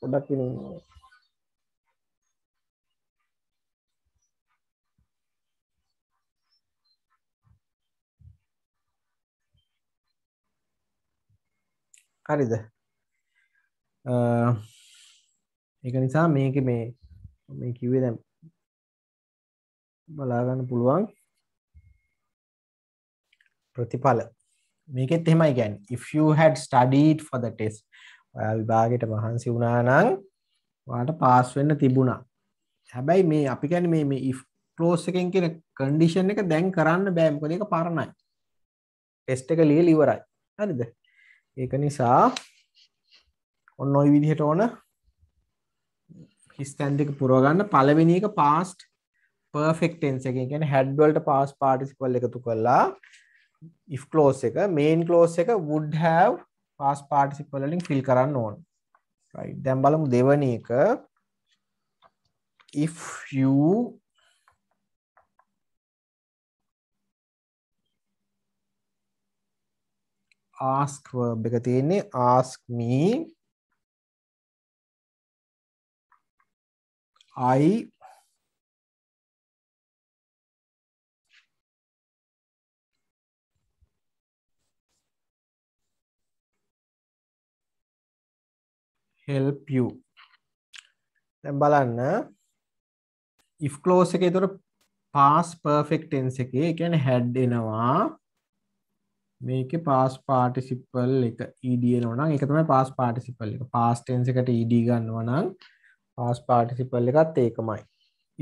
Speaker 1: පොඩක් ඉන්නේ. හරිද? ඒක නිසා මේකේ මේ කිව්වේ දැන් බලා ගන්න පුළුවන් ප්‍රතිඵල. මේකෙත් එහෙමයි කියන්නේ if you had studied for the test ඔයා විභාගෙට මහන්සි වුණා නම් ඔයාට පාස් වෙන්න තිබුණා. හැබැයි මේ අපි කියන්නේ මේ if clause එකෙන් කියන condition එක දැන් කරන්න බෑ. මොකද ඒක පරණයි. ටෙස්ට් එක ලියලා ඉවරයි. හරිද? ඒක නිසා ඔන්න ඔය විදිහට ඕන හිස්තැන් දෙක පුරව ගන්න. පළවෙනි එක past perfect tense එකෙන් කියන්නේ had වලට past participle එකතු කරලා if clause එක main clause එක would have past participle වලින් fill කරන්න ඕන. right. දැන් බලමු දෙවෙනි එක if you ask verb එක තියෙන්නේ ask me I help you. දැන් බලන්න if clause එකේ ඒතර past perfect tense එකේ ඒ කියන්නේ had එනවා. මේකේ past participle එක ed එනවා නම් ඒක තමයි past participle එක. past tense එකට ed ගන්නවා නම් past participle එකත් ඒකමයි.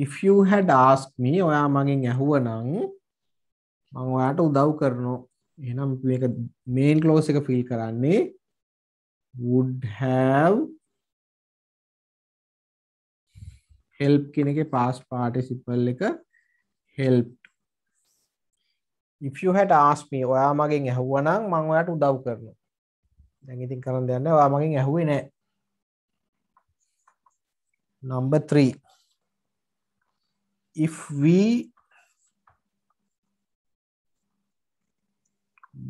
Speaker 1: if you had asked me ඔයා මගෙන් ඇහුවනම් මම ඔයාට උදව් කරනවා. එහෙනම් මේක main clause එක fill කරන්නේ would have help කියන එකේ past participle එක helped. if you had asked me ඔයා මගෙන් ඇහුවනම් මම ඔයාට උදව් කරනවා. දැන් ඉතින් කරන්න දෙයක් නැහැ. ඔයා මගෙන් ඇහුවේ නැහැ. number 3 if we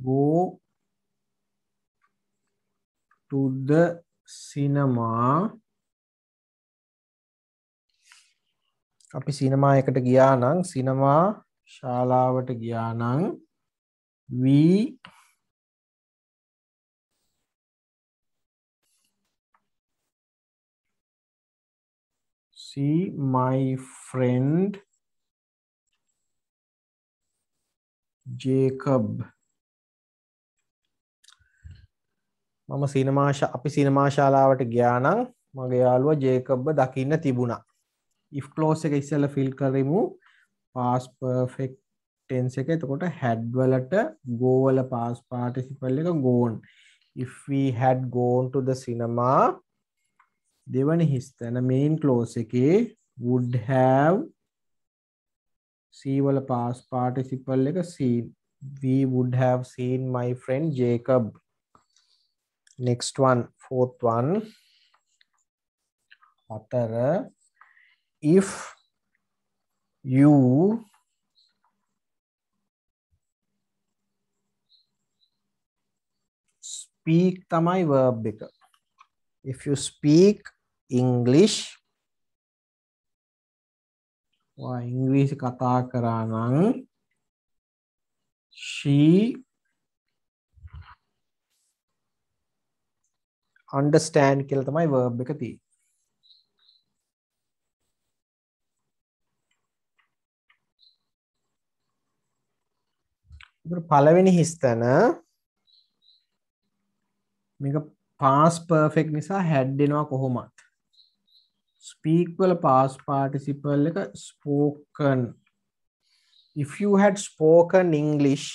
Speaker 1: go to the cinema අපි සිනමා එකට ගියා නම් සිනමා ශාලාවට ගියා නම් we see my friend Jacob. අපි සිනමා ශාලාවට ගියා නම් මගේ යාළුවා ජේකබ්ව දකින්න තිබුණා. if clause එක ඉස්සෙල්ලා fill කරමු past perfect tense එක. එතකොට had වලට go වල past participle එක gone. if we had gone to the cinema දෙවන හිස්තැන main clause එකේ would have see වල past participle එක seen. we would have seen my friend Jacob. next one fourth one හතර if you speak තමයි verb එක. If you speak English, ඉංග්‍රීසි කතා කරා නම් she understand කියලා තමයි verb එක තියෙන්නේ. ඉතින් පළවෙනි හිස්තන මේක past perfect නිසා had එනවා කොහොමද? speak වල past participle එක spoken. If you had spoken English,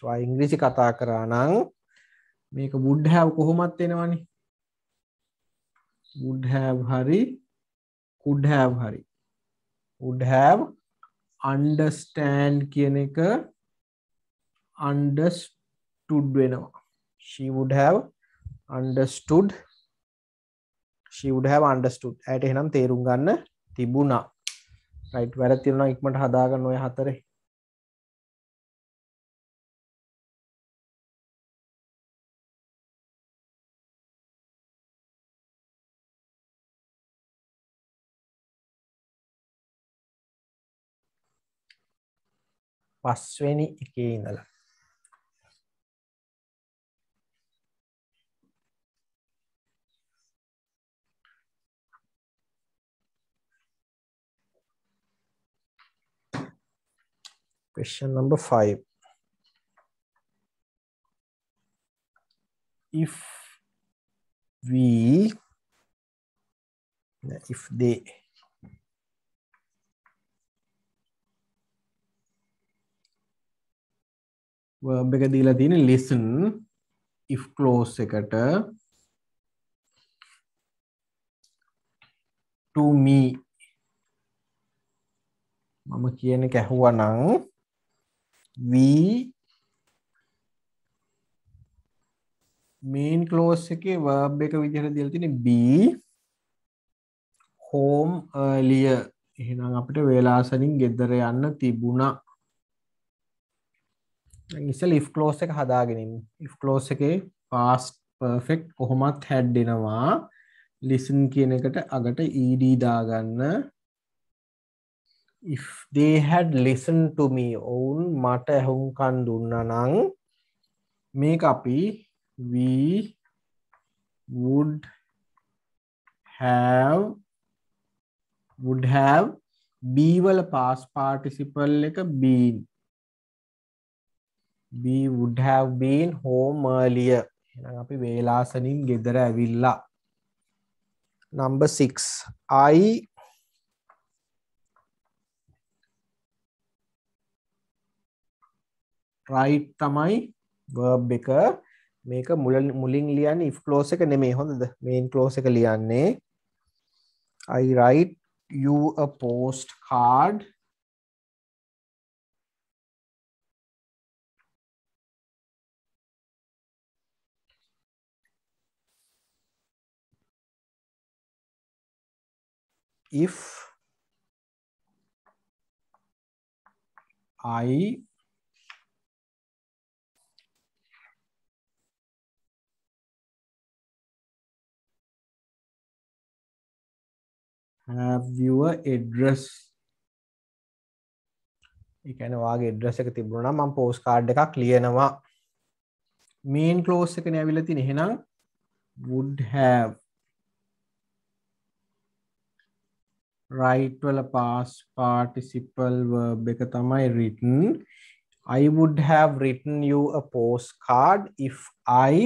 Speaker 1: වා ඉංග්‍රීසි කතා කරා නම් මේක would have කොහොමත් එනවනේ. would have hari could have hari. would have understand කියන එක understood වෙනවා. she would have understood. ඇයට එහෙනම් තේරුම් ගන්න තිබුණා. right, වැරදි තියෙනවා ඉක්මනට හදාගන්න ඔය හතරේ. පස්වෙනි එකේ ඉඳලා question number 5. If they verb එක දීලා තියෙන listen if clause එකට to me මම කියන එක ඇහුවා නම් we main clause එකේ verb එක විදිහට දීලා තියෙන be home earlier. එහෙනම් අපිට වේලාසනින් ගෙදර යන්න තිබුණා. ඉතින් if clause එක හදාගෙන ඉන්න. if clause එකේ past perfect කොහොමත් had එනවා. listen කියන එකට අගට ed දාගන්න. if they had listened to me, ඔවුන් මට ඇහුම්කන් දුන්නා නම් මේක අපි we would have be වල past participle එක been. we would have been home earlier. එහෙනම් අපි වේලාසනින් ගෙදර ඇවිල්ලා. number 6. I write තමයි verb එක. මේක මුලින් ලියන්නේ if clause එක නෙමෙයි හොඳද? main clause එක ලියන්නේ I write you a postcard if I have your address. ඒ කියන්නේ වාගේ address එක තිබුණා නම් මම post card එකක් ලියනවා. main clause එකනේ ඇවිල්ලා තියෙන්නේ. එහෙනම් would have write වල past participle verb එක තමයි written. I would have written you a postcard if I.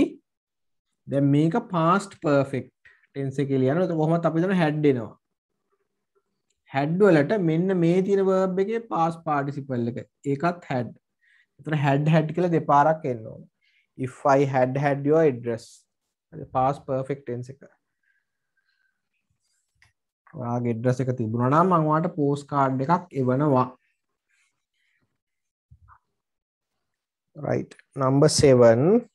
Speaker 1: දැන් මේක past perfect tense එකේ ලියනවා. ඒක කොහොමද අපි දන්න had එනවා. had වලට මෙන්න මේ තියෙන verb එකේ past participle එක. ඒකත් had. එතන had කියලා දෙපාරක් එන්න ඕන. if I had your address. past perfect tense එක. ඔයාගේ address එක තිබුණා නම් මම ඔයාලට post card එකක් එවනවා. right, number 7.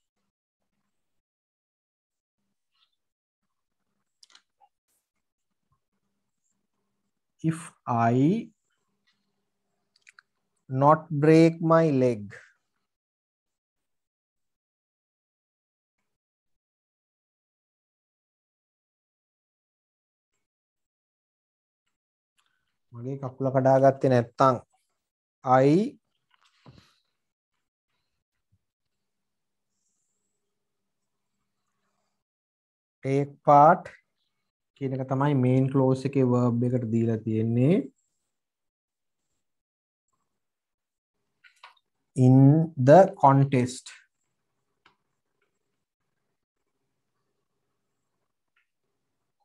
Speaker 1: if I not break my leg. මගේ කකුල කඩාගත්තේ නැත්තම් I take part කියන එක තමයි main clause එකේ verb එකට දීලා තියෙන්නේ in the contest.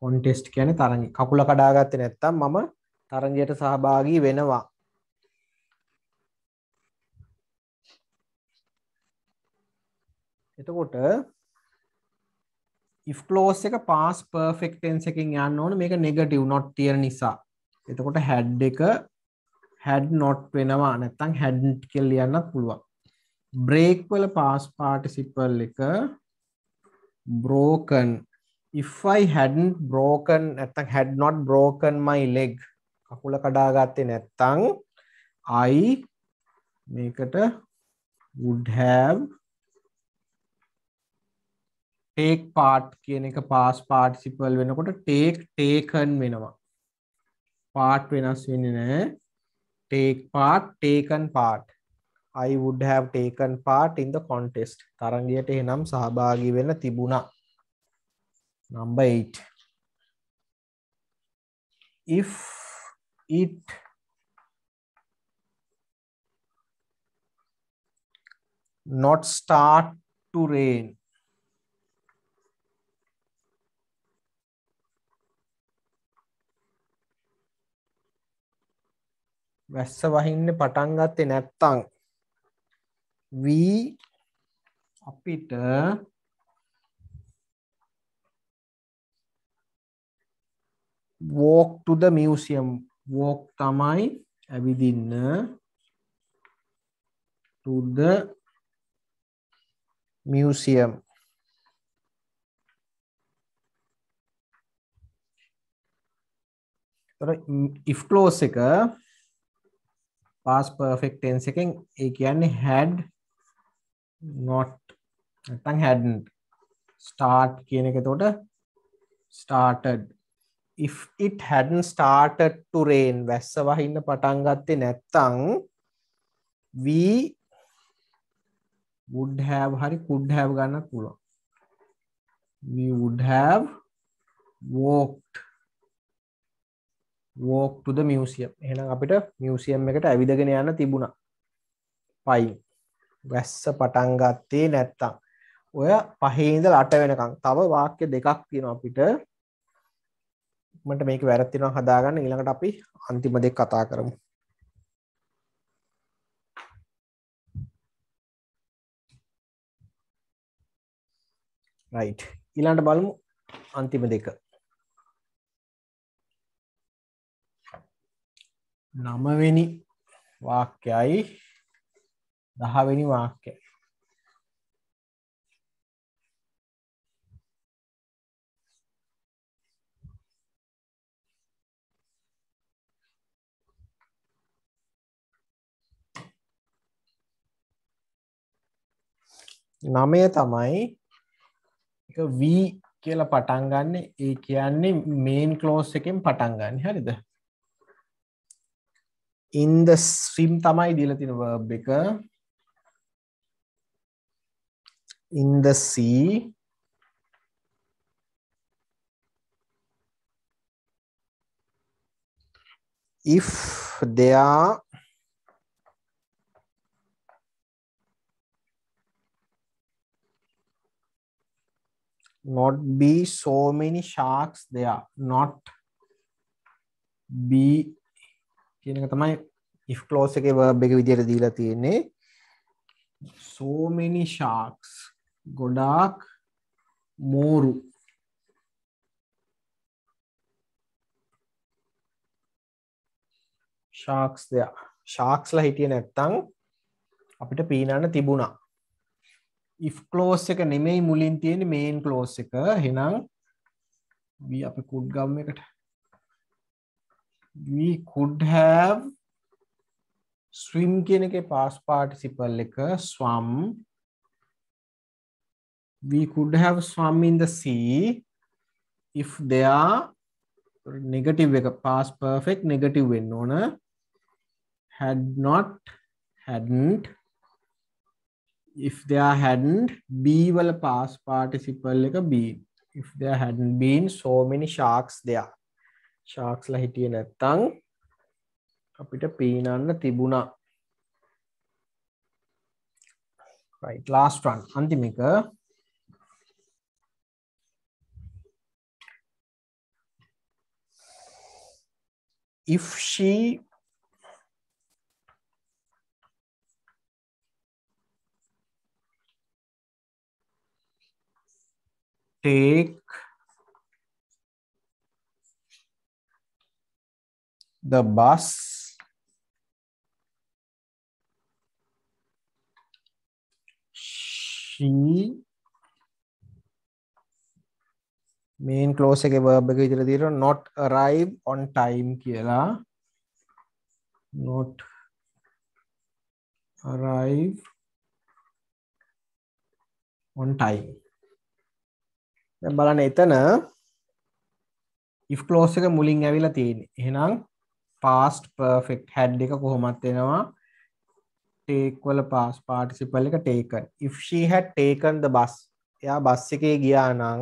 Speaker 1: contest කියන්නේ තරඟය. කකුල කඩාගත්තේ නැත්තම් මම තරඟයට සහභාගී වෙනවා. එතකොට if clause එක past perfect tense එකකින් යන්න ඕනේ මේක negative not තියෙන නිසා. එතකොට had එක had not වෙනවා නැත්තම් hadn't කියලා ලියන්නත් පුළුවන්. break වල past participle එක broken. If I hadn't broken නැත්තම් had not broken my leg කකුල කඩාගත්තේ නැත්තම් I මේකට would have take part කියන එක past participle වෙනකොට take taken වෙනවා. part වෙනස් වෙන්නේ නැහැ. take part taken part. I would have taken part in the contest. තරඟයට එනම් සහභාගී වෙන්න තිබුණා. Number 8. If it not start to rain වැස්ස වහින්න පටන් ගත්තේ නැත්තම් we අපිට walk to the museum. walk තමයි ඇවිදින්න to the museum. if clause එක past perfect tense එකෙන් ඒ කියන්නේ had not නැත්නම් hadn't. start කියන එක එතකොට started. if it hadn't started to rain වැස්ස වහින්න පටන් ගත්තේ නැත්තම් we would have හරි could have ගන්නත් පුළුවන්. we would have walked to the museum. එහෙනම් අපිට museum එකට ඇවිදගෙන යන්න තිබුණා. පයින් වැස්ස පටන් ගත්තේ නැත්තම් ඔය 5 ඉඳලා 8 වෙනකන් තව වාක්‍ය දෙකක් තියෙනවා අපිට. මට මේක වැරද්ද තියෙනවා හදාගන්න. ඊළඟට අපි අන්තිම දෙක කතා කරමු. right. ඊළඟට බලමු අන්තිම දෙක. 9 වෙනි වාක්‍යයයි 10 වෙනි වාක්‍යයයි. නමය තමයි එක V කියලා පටන් ගන්න. ඒ කියන්නේ main clause එකෙන් පටන් ගන්න. හරිද? in the swim තමයි දීලා තියෙන verb එක. in the sea if there not be so many sharks there. not be කියන එක තමයි if clause එකේ verb එක විදියට දීලා තියෙන්නේ. so many sharks ගොඩාක් මෝරු. sharks there. sharks ලා හිටියේ නැත්තම් අපිට පීනන්න තිබුණා. if clause එක නෙමෙයි මුලින් තියෙන්නේ main clause එක. එහෙනම් we අපි could ගමු එකට. we could have swim කියන එකේ past participle එක swum. we could have swum in the sea if there negative එක past perfect negative වෙන්න ඕන. Had not, hadn't, if there hadn't, be වල past participle එක been. If there hadn't been so many sharks there. sharks ලා හිටියේ නැත්තම් අපිට පීනන්න තිබුණා. right, last one. අන්තිම එක. if she take the bus she main clause එකේ verb එක විතර තියෙනවා not arrive on time කියලා. not arrive on time. දැන් බලන්න එතන if clause එක මුලින් ඇවිල්ලා තියෙන්නේ. එහෙනම් past perfect had එක කොහොමත් වෙනවා take වල past participle එක taken. if she had taken the bus, එයා බස් එකේ ගියා නම්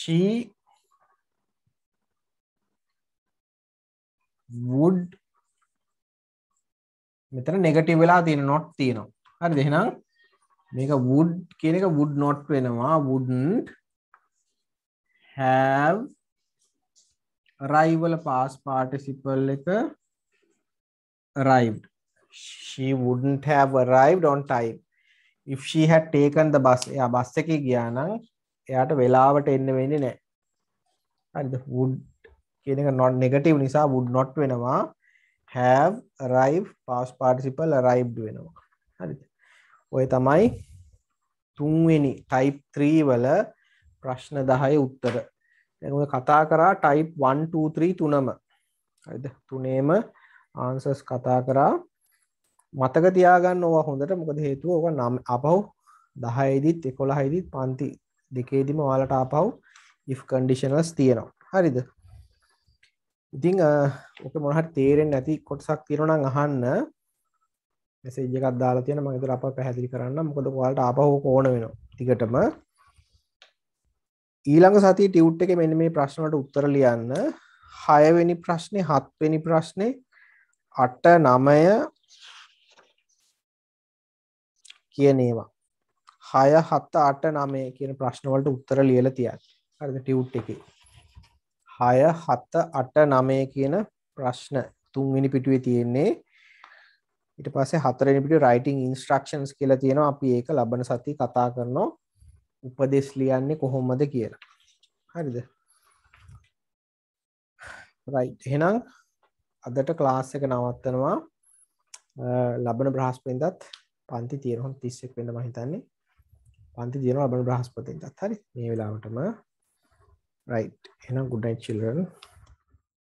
Speaker 1: she would, මෙතන negative වෙලා තියෙන not තියෙනවා. හරිද? එහෙනම් මේක would කියන එක would not වෙනවා. wouldn't have arrive වල past participle එක arrived. she wouldn't have arrived on time if she had taken the bus. එයා බස් එකේ ගියා නම් එයාට වෙලාවට එන්න වෙන්නේ නැහැ. හරිද? would කියන එක not negative නිසා would not වෙනවා. have arrived past participle arrived වෙනවා. හරිද? ඔය තමයි තුන්වෙනි type 3 වල ප්‍රශ්න 10 උත්තර. දැන් ඔය කතා කරා type 1 2 3 තුනම. හරිද? තුනේම answers කතා කරා. මතක තියාගන්න ඕවා හොඳට. මොකද හේතුව ඕක ආපහු 10 දිත් 11 දිත් පන්ති දෙකේදීම ඔයාලට ආපහු if conditionals තියෙනවා. හරිද? ඉතින් ඔක මොන හරි තේරෙන්නේ නැති කොටසක් තියෙනවා නම් අහන්න. මෙසේජ් එකක් දාලා තියෙනවා. මම ඒතර අපව පැහැදිලි කරන්නම්. මොකද ඔයාලට ආපහු ඕක ඕන වෙනවා. ටිකටම ඊළඟ සතියේ ටියුට් එකේ මෙන්න මේ ප්‍රශ්න වලට උත්තර ලියන්න. 6 වෙනි ප්‍රශ්නේ, 7 වෙනි ප්‍රශ්නේ, 8 9 කියන ඒවා. 6 7 8 9 කියන ප්‍රශ්න වලට උත්තර ලියලා තියන්න. හරිද? ටියුට් එකේ 6 7 8 9 කියන ප්‍රශ්න තුන්වෙනි පිටුවේ තියෙන්නේ. ඊට පස්සේ හතරවෙනි පිටුවේ writing instructions කියලා තියෙනවා. අපි ඒක ලබන සතියේ කතා කරනවා. උපදේශ ලියන්නේ කොහොමද කියලා. හරිද? right. එහෙනම් අදට ක්ලාස් එක නවත්තනවා. ලබන බ්‍රහස්පතින්දත් පන්ති තියෙනවා. 31 වෙනිදා මම හිතන්නේ. පන්ති තියෙනවා ලබන බ්‍රහස්පතින්දත්. හරි. මේ වෙලාවටම right. එහෙනම් good night children.